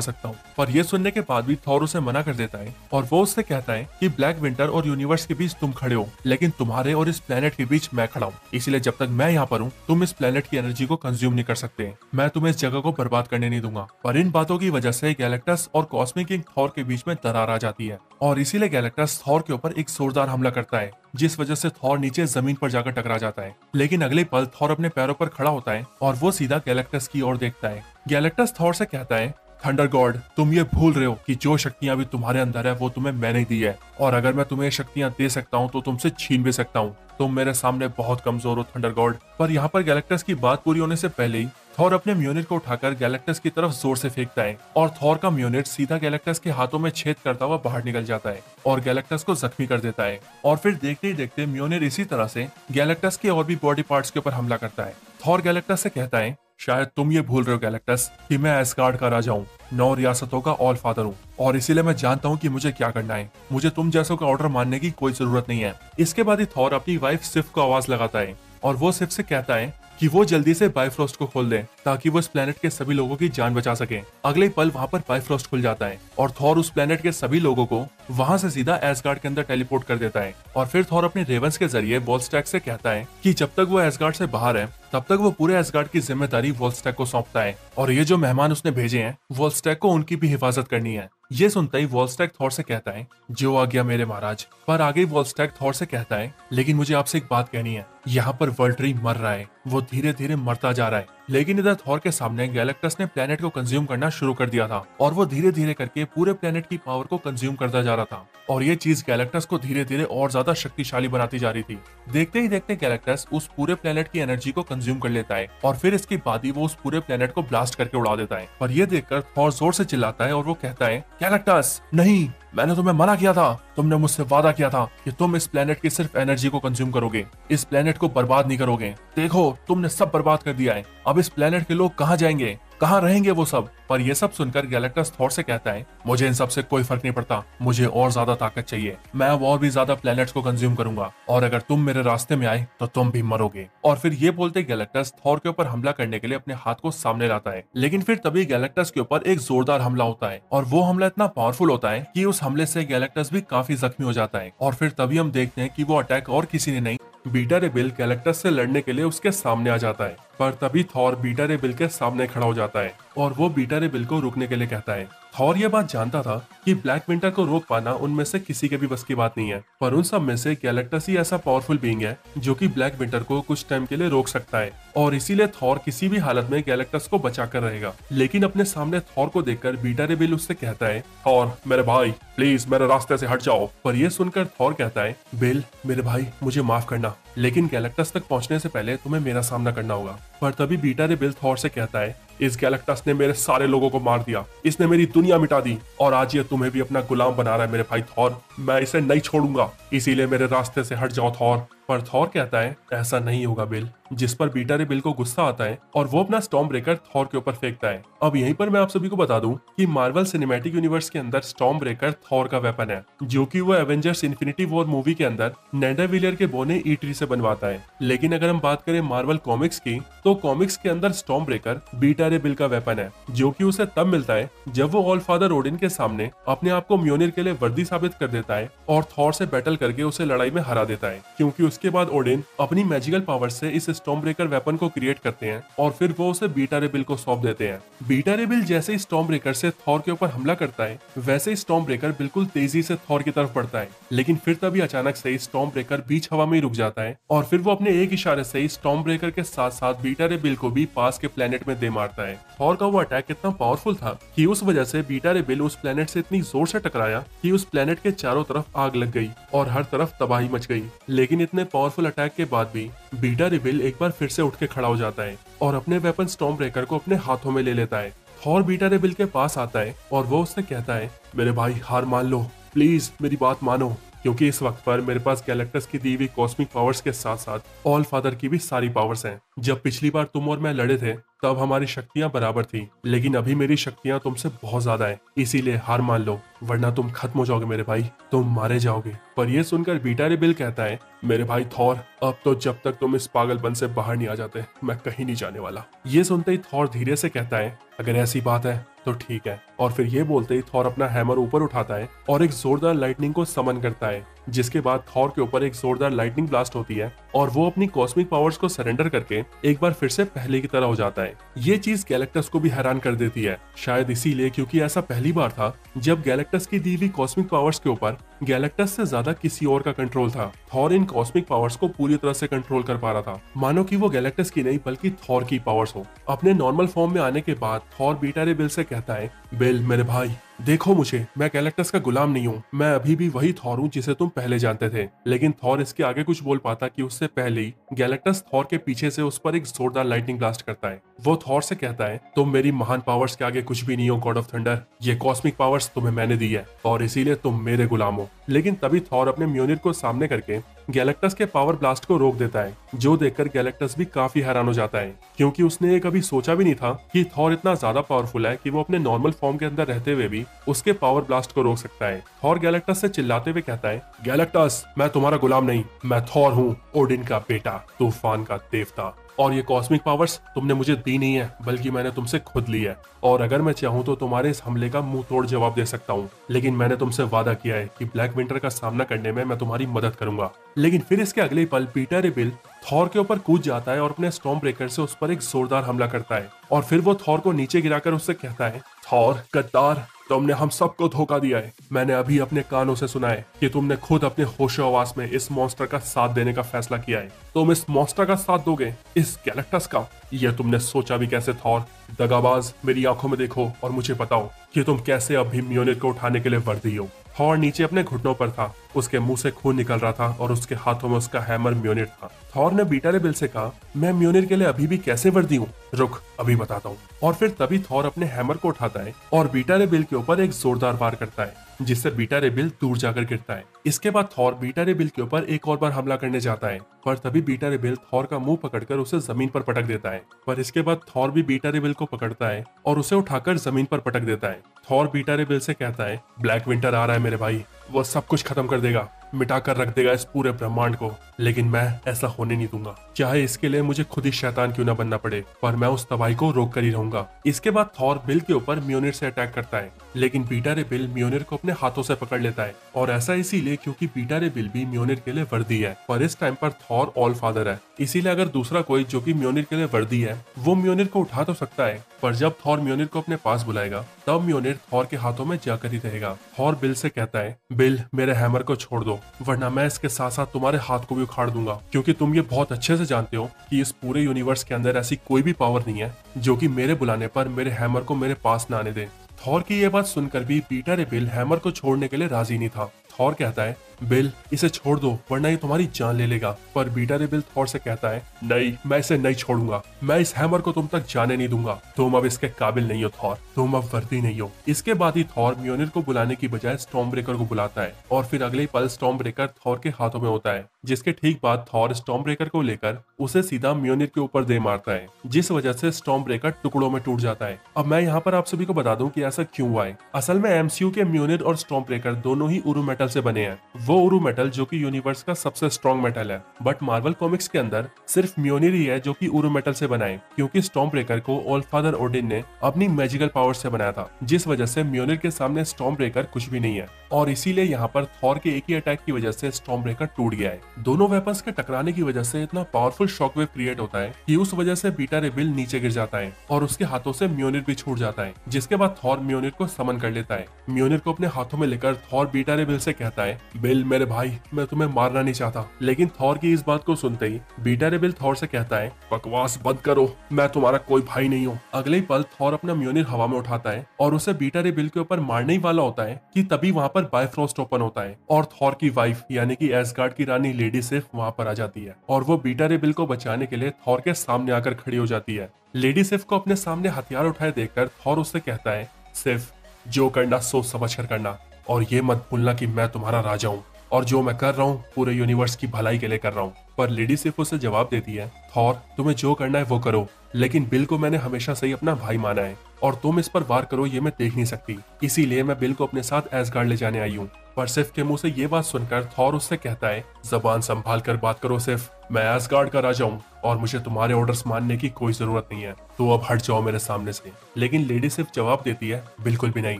सकता हूँ। पर यह सुनने के बाद भी थॉर उसे मना कर देता है और वो उससे कहता है कि ब्लैक विंटर और यूनिवर्स के बीच तुम खड़े हो, लेकिन तुम्हारे और इस प्लेनेट के बीच मैं खड़ा हूँ। इसीलिए जब तक मैं यहाँ पर हूँ तुम इस प्लेनेट की एनर्जी को कंज्यूम नहीं कर सकते। मैं तुम्हें इस जगह को बर्बाद करने नहीं दूंगा। पर इन बातों की वजह से गैलेक्टस और कॉस्मिक किंग थॉर के बीच में दरार आ जाती है और इसीलिए गैलेक्टस थॉर के ऊपर एक जोरदार हमला करता है, जिस वजह से थॉर नीचे जमीन पर जाकर टकरा जाता है। लेकिन अगले पल थॉर अपने पैरों पर खड़ा होता है और वो सीधा गैलेक्टस की ओर देखता है। गैलेक्टस थॉर से कहता है, थंडर गॉड, तुम ये भूल रहे हो कि जो शक्तियां भी तुम्हारे अंदर है वो तुम्हें मैंने दी है, और अगर मैं तुम्हें शक्तियां दे सकता हूं तो तुमसे छीन भी सकता हूं। तुम मेरे सामने बहुत कमजोर हो थंडर गॉड। पर यहाँ पर गैलेक्टस की बात पूरी होने से पहले ही थॉर अपने म्योनिट को उठाकर गैलेक्टस की तरफ जोर से फेंकता है और थॉर का म्योनिट सीधा गैलेक्टस के हाथों में छेद करता हुआ बाहर निकल जाता है और गैलेक्टस को जख्मी कर देता है। और फिर देखते ही देखते म्योनिट इसी तरह से गैलेक्टस के और भी बॉडी पार्ट्स के ऊपर हमला करता है। थॉर गैलेक्टस से कहता है, शायद तुम ये भूल रहे हो गैलेक्टस कि मैं एस्गार्ड का राजा हूँ, 9 रियासतों का ऑल फादर हूँ, और इसीलिए मैं जानता हूँ कि मुझे क्या करना है। मुझे तुम जैसों का ऑर्डर मानने की कोई जरूरत नहीं है। इसके बाद ही थॉर अपनी वाइफ सिफ को आवाज लगाता है और वो सिफ से कहता है कि वो जल्दी से बाइफ्रोस्ट को खोल दे ताकि वो इस प्लेनेट के सभी लोगों की जान बचा सके। अगले पल वहाँ पर बाइफ्रोस्ट खुल जाता है और थॉर उस प्लेनेट के सभी लोगों को वहाँ से सीधा एस्गार्ड के अंदर टेलीपोर्ट कर देता है। और फिर थॉर अपने रेवंस के जरिए वोल्स्टैक से कहता है कि जब तक वो एस्गार्ड से बाहर है तब तक वो पूरे एस्गार्ड की जिम्मेदारी वोल्स्टैक को सौंपता है, और ये जो मेहमान उसने भेजे हैं वोल्स्टैक को उनकी भी हिफाजत करनी है। ये सुनते ही वोल्स्टैक थॉर से कहता है, जो आ गया मेरे महाराज। पर आगे वोल्स्टैक थॉर से कहता है, लेकिन मुझे आपसे एक बात कहनी है, यहाँ पर वर्ल्ड ट्री मर रहा है, वो धीरे धीरे मरता जा रहा है। लेकिन इधर थॉर के सामने गैलेक्टस ने प्लेनेट को कंज्यूम करना शुरू कर दिया था और वो धीरे धीरे करके पूरे प्लेनेट की पावर को कंज्यूम करता जा रहा था, और ये चीज गैलेक्टस को धीरे धीरे और ज्यादा शक्तिशाली बनाती जा रही थी। देखते ही देखते गैलेक्टस उस पूरे प्लेनेट की एनर्जी को कंज्यूम कर लेता है और फिर इसके बाद ही वो उस पूरे प्लेनेट को ब्लास्ट करके उड़ा देता है। पर ये देखकर थॉर जोर से चिल्लाता है और वो कहता है, गैलेक्टस नहीं, मैंने तुम्हें मना किया था, तुमने मुझसे वादा किया था कि तुम इस प्लेनेट की सिर्फ एनर्जी को कंज्यूम करोगे, इस प्लेनेट को बर्बाद नहीं करोगे। देखो तुमने सब बर्बाद कर दिया है, अब इस प्लेनेट के लोग कहाँ जाएंगे, कहाँ रहेंगे वो सब। पर ये सब सुनकर गैलेक्टस थॉर से कहता है, मुझे इन सब से कोई फर्क नहीं पड़ता, मुझे और ज्यादा ताकत चाहिए, मैं अब और भी ज्यादा प्लैनेट्स को कंज्यूम करूंगा, और अगर तुम मेरे रास्ते में आए तो तुम भी मरोगे। और फिर ये बोलते गैलेक्टस थॉर के ऊपर हमला करने के लिए अपने हाथ को सामने लाता है। लेकिन फिर तभी गैलेक्टस के ऊपर एक जोरदार हमला होता है और वो हमला इतना पावरफुल होता है कि उस हमले से गैलेक्टस भी काफी जख्मी हो जाता है। और फिर तभी हम देखते हैं कि वो अटैक और किसी ने नहीं, बीटा रे बिल गैलेक्टस से लड़ने के लिए उसके सामने आ जाता है। पर तभी थॉर बीटा रे बिल के सामने खड़ा हो जाता है और वो बीटा रे बिल को रुकने के लिए कहता है। थॉर ये बात जानता था कि ब्लैक विंटर को रोक पाना उनमें से किसी के भी बस की बात नहीं है, पर उन सब में से गैलेक्टस ही ऐसा पावरफुल बीइंग है जो कि ब्लैक विंटर को कुछ टाइम के लिए रोक सकता है, और इसीलिए थॉर किसी भी हालत में गैलेक्टस को बचा कर रहेगा। लेकिन अपने सामने थॉर को देखकर बीटा रे बिल उससे कहता है, थॉर मेरे भाई प्लीज मेरे रास्ते से हट जाओ। पर यह सुनकर थॉर कहता है, बिल मेरे भाई मुझे माफ करना, लेकिन गैलेक्टस तक पहुंचने से पहले तुम्हें मेरा सामना करना होगा। पर तभी बीटा रे बिल थॉर से कहता है, इस गैलेक्टस ने मेरे सारे लोगों को मार दिया, इसने मेरी दुनिया मिटा दी, और आज ये तुम्हें भी अपना गुलाम बना रहा है मेरे भाई थॉर, मैं इसे नहीं छोड़ूंगा, इसीलिए मेरे रास्ते से हट जाओ थॉर। पर थॉर कहता है, ऐसा नहीं होगा बिल, जिस पर बीटा रे बिल को गुस्सा आता है और वो अपना स्टॉर्म ब्रेकर थॉर के ऊपर फेंकता है। अब यहीं पर मैं आप सभी को बता दूं कि मार्वल सिनेमैटिक यूनिवर्स के अंदर स्टॉर्म ब्रेकर थॉर का वेपन है, जो कि वो एवेंजर्स इन्फिनिटी वॉर मूवी के अंदर नेडरविलियर के बोने ई-ट्री से बनवाता है। लेकिन अगर हम बात करें मार्वल कॉमिक्स की, तो कॉमिक्स के अंदर स्टॉर्म ब्रेकर बीटा रे बिल का वेपन है, जो कि उसे तब मिलता है जब वो ऑल फादर ओडिन के सामने अपने आप को म्योनिर के लिए वर्दी साबित कर देता है और थॉर से बैटल करके उसे लड़ाई में हरा देता है। क्योंकि उसके बाद ओडिन अपनी मैजिकल पावर से इस स्टॉर्म ब्रेकर वेपन को क्रिएट करते हैं और फिर वो उसे बीटा रे बिल को सौंप देते हैं। बीटा रे बिल जैसे ही स्टॉर्म ब्रेकर से थॉर के ऊपर हमला करता है, वैसे ही स्टॉर्म ब्रेकर बिल्कुल तेजी से थॉर की तरफ बढ़ता है। लेकिन फिर तभी अचानक से स्टॉर्म ब्रेकर बीच हवा में ही रुक जाता है और फिर वो अपने एक इशारे से ही स्टॉर्म ब्रेकर के साथ साथ बीटा रे बिल को भी पास के प्लेनेट में दे मारता है। थॉर का वो अटैक इतना पावरफुल था कि उस वजह से बीटा रे बिल उस प्लेनेट से इतनी जोर से टकराया कि उस प्लेनेट के चारों तरफ आग लग गई और हर तरफ तबाही मच गई। लेकिन इतने पावरफुल अटैक के बाद भी बीटा रे बिल एक बार फिर से उठ के खड़ा हो जाता है और अपने वेपन स्टॉर्म ब्रेकर को अपने हाथों में ले लेता है। थॉर बीटा रे बिल के पास आता है और वो उससे कहता है, मेरे भाई हार मान लो, प्लीज मेरी बात मानो, क्योंकि इस वक्त पर मेरे पास गैलेक्टस की दी हुई कॉस्मिक पावर्स के साथ साथ ऑल फादर की भी सारी पावर्स हैं। जब पिछली बार तुम और मैं लड़े थे तब हमारी शक्तियां बराबर थी, लेकिन अभी मेरी शक्तियां तुमसे बहुत ज्यादा हैं, इसीलिए हार मान लो वरना तुम खत्म हो जाओगे मेरे भाई, तुम मारे जाओगे। पर यह सुनकर बीटा रे बिल कहता है, मेरे भाई थॉर, अब तो जब तक तुम इस पागलपन से बाहर नहीं आ जाते मैं कहीं नहीं जाने वाला। ये सुनते ही थॉर धीरे से कहता है, अगर ऐसी बात है तो ठीक है। और फिर ये बोलते ही थॉर अपना हैमर ऊपर उठाता है और एक जोरदार लाइटनिंग को समन करता है, जिसके बाद थॉर के ऊपर एक जोरदार लाइटनिंग ब्लास्ट होती है और वो अपनी कॉस्मिक पावर्स को सरेंडर करके एक बार फिर से पहले की तरह हो जाता है। ये चीज गैलेक्टस को भी हैरान कर देती है, शायद इसीलिए क्योंकि ऐसा पहली बार था जब गैलेक्टस की दी हुई कॉस्मिक पावर्स के ऊपर गैलेक्टस से ज्यादा किसी और का कंट्रोल था। थॉर इन कॉस्मिक पावर्स को पूरी तरह से कंट्रोल कर पा रहा था, मानो कि वो गैलेक्टस की नहीं बल्कि थॉर की पावर्स हो। अपने नॉर्मल फॉर्म में आने के बाद थॉर बीटा रे बिल से कहता है, बिल मेरे भाई देखो मुझे, मैं गैलेक्टस का गुलाम नहीं हूँ, मैं अभी भी वही थॉर हूँ जिसे तुम पहले जानते थे। लेकिन थॉर इसके आगे कुछ बोल पाता कि उससे पहले ही गैलेक्टस थॉर के पीछे से उस पर एक जोरदार लाइटनिंग ब्लास्ट करता है। वो थॉर से कहता है, तुम मेरी महान पावर्स के आगे कुछ भी नहीं हो गॉड ऑफ थंडर, ये कॉस्मिक पावर्स तुम्हें मैंने दी है और इसीलिए तुम मेरे गुलाम हो। लेकिन तभी थॉर अपने म्योनिर को सामने करके गैलेक्टस के पावर ब्लास्ट को रोक देता है, जो देखकर गैलेक्टस भी काफी हैरान हो जाता है, क्योंकि उसने ये कभी सोचा भी नहीं था कि थॉर इतना ज्यादा पावरफुल है कि वो अपने नॉर्मल फॉर्म के अंदर रहते हुए भी उसके पावर ब्लास्ट को रोक सकता है। थॉर गैलेक्टस से चिल्लाते हुए कहता है, गैलेक्टस मैं तुम्हारा गुलाम नहीं, मैं थॉर हूँ, ओडिन का बेटा, तूफान का देवता, और ये कॉस्मिक पावर्स तुमने मुझे दी नहीं है बल्कि मैंने तुमसे खुद ली है, और अगर मैं चाहूँ तो तुम्हारे इस हमले का मुंह तोड़ जवाब दे सकता हूँ, लेकिन मैंने तुमसे वादा किया है कि ब्लैक विंटर का सामना करने में मैं तुम्हारी मदद करूंगा। लेकिन फिर इसके अगले पल बीटा रे बिल थॉर के ऊपर कूद जाता है और अपने स्टॉर्म ब्रेकर से उस पर एक जोरदार हमला करता है, और फिर वो थॉर को नीचे गिराकर उससे कहता है, थॉर गद्दार, तुमने हम सबको धोखा दिया है। मैंने अभी अपने कानों से सुना है कि तुमने खुद अपने होशो आवास में इस मॉन्स्टर का साथ देने का फैसला किया है। तुम इस मॉन्स्टर का साथ दोगे, इस गैलेक्टस का? यह तुमने सोचा भी कैसे थॉर? दगाबाज, मेरी आंखों में देखो और मुझे बताओ कि तुम कैसे अब भी म्योनिर को उठाने के लिए वर्दी हो। थॉर नीचे अपने घुटनों पर था, उसके मुंह से खून निकल रहा था और उसके हाथों में उसका हैमर म्योनिर था। थॉर ने बीटा रे बिल से कहा, मैं म्योनिर के लिए अभी भी कैसे वर्दी हूँ? रुक, अभी बताता हूँ। और फिर तभी थॉर अपने हैमर को उठाता है और बीटा रे बिल के ऊपर एक जोरदार वार करता है, जिससे बीटा रे बिल दूर जाकर गिरता है। इसके बाद थॉर बीटा रे बिल के ऊपर एक और बार हमला करने जाता है, पर तभी बीटा रे बिल थॉर का मुंह पकड़कर उसे जमीन पर पटक देता है। पर इसके बाद थॉर भी बीटा रे बिल को पकड़ता है और उसे उठाकर जमीन पर पटक देता है। थॉर बीटा रे बिल से कहता है, ब्लैक विंटर आ रहा है मेरे भाई, वो सब कुछ खत्म कर देगा, मिटाकर रख देगा इस पूरे ब्रह्मांड को, लेकिन मैं ऐसा होने नहीं दूंगा, चाहे इसके लिए मुझे खुद ही शैतान क्यों ना बनना पड़े, पर मैं उस तबाही को रोक कर ही रहूंगा। इसके बाद थॉर बिल के ऊपर म्योनिर से अटैक करता है, लेकिन बीटा रे बिल म्योनिर को अपने हाथों से पकड़ लेता है, और ऐसा इसीलिए क्योंकि बीटा रे बिल भी म्योनिर के लिए वर्दी है, पर इस टाइम पर थॉर ऑल फादर है, इसीलिए अगर दूसरा कोई जो कि म्योनिर के लिए वर्दी है वो म्योनिर को उठा तो सकता है, पर जब थॉर म्योनिर को अपने पास बुलाएगा तब म्योनिर थॉर के हाथों में जाकर ही रहेगा। थॉर बिल से कहता है, बिल मेरे हैमर को छोड़ दो, वरना मैं इसके साथ साथ तुम्हारे हाथ को भी उखाड़ दूंगा, क्योंकि तुम ये बहुत अच्छे से जानते हो कि इस पूरे यूनिवर्स के अंदर ऐसी कोई भी पावर नहीं है जो कि मेरे बुलाने पर मेरे हैमर को मेरे पास न आने दे। थॉर की ये बात सुनकर भी बीटा रे बिल हैमर को छोड़ने के लिए राजी नहीं था। थॉर कहता है, बिल इसे छोड़ दो वरना ये तुम्हारी जान ले लेगा, पर बीटा रे बिल थॉर से कहता है, नहीं, मैं इसे नहीं छोड़ूंगा, मैं इस हैमर को तुम तक जाने नहीं दूंगा, तुम अब इसके काबिल नहीं हो थॉर, तुम अब वर्दी नहीं हो। इसके बाद ही थॉर म्योनिर को बुलाने की बजाय स्टॉर्म ब्रेकर को बुलाता है, और फिर अगले पल स्टॉर्म ब्रेकर थॉर के हाथों में होता है, जिसके ठीक बाद थॉर स्टॉर्म ब्रेकर को लेकर उसे सीधा म्योनिर के ऊपर दे मारता है, जिस वजह से स्टॉर्म ब्रेकर टुकड़ों में टूट जाता है। अब मैं यहाँ पर आप सभी को बता दूं कि ऐसा क्यों हुआ है। असल में एमसीयू के म्योनिर और स्टॉर्म ब्रेकर दोनों ही उरु मेटल से बने हैं, वो उरु मेटल जो कि यूनिवर्स का सबसे स्ट्रॉन्ग मेटल है, बट मार्वल कॉमिक्स के अंदर सिर्फ म्योनिर ही है जो कि उरु मेटल से बना है, क्योंकि स्टॉर्म ब्रेकर को ऑल फादर ओडिन ने अपनी मैजिकल पावर से बनाया था, जिस वजह से म्योनिर के सामने स्टॉर्म ब्रेकर कुछ भी नहीं है, और इसीलिए यहाँ पर थॉर के एक ही अटैक की वजह से स्टॉर्म ब्रेकर टूट गया है। दोनों वेपन्स के टकराने की वजह से इतना पावरफुल शॉकवेव क्रिएट होता है कि उस वजह से बीटा रे बिल नीचे गिर जाता है और उसके हाथों से म्योनिर भी छूट जाता है, जिसके बाद थॉर म्योनिर को समन कर लेता है। म्योनिर को अपने हाथों में लेकर थॉर बीटा रे बिल से कहता है, बिल मेरे भाई, मैं तुम्हें मारना नहीं चाहता। लेकिन थॉर की इस बात को सुनते ही बीटा रे बिल थॉर से कहता है, बकवास बंद करो, मैं तुम्हारा कोई भाई नहीं हूँ। अगले ही पल थॉर अपना म्योनिर हवा में उठाता है और उसे बीटा रे बिल के ऊपर मारने ही वाला होता है कि तभी वहाँ पर बायफ्रॉस्ट ओपन होता है और थॉर की वाइफ यानी कि एसगार्ड की रानी लेडी सिफ वहाँ पर आ जाती है, और वो बीटा रे बिल को बचाने के लिए थॉर के सामने आकर खड़ी हो जाती है। लेडी सिफ को अपने सामने हथियार उठाए देखकर थॉर उससे कहता है, सिफ जो करना सोच समझ कर करना, और ये मत भूलना कि मैं तुम्हारा राजा हूँ। और जो मैं कर रहा हूँ पूरे यूनिवर्स की भलाई के लिए कर रहा हूँ। पर लेडी सिर्फ उसे जवाब देती है, थॉर तुम्हें जो करना है वो करो, लेकिन बिल को मैंने हमेशा से ही अपना भाई माना है और तुम इस पर वार करो ये मैं देख नहीं सकती, इसीलिए मैं बिल को अपने साथ एसगार्ड ले जाने आई हूँ। पर सिर्फ के मुंह से ये बात सुनकर थॉर उससे कहता है, जबान संभाल कर बात करो सिर्फ, मैं एसगार्ड का राजा हूँ और मुझे तुम्हारे ऑर्डर्स मानने की कोई जरूरत नहीं है, तो अब हट जाओ मेरे सामने से। लेकिन लेडी सिर्फ जवाब देती है, बिल्कुल भी नहीं।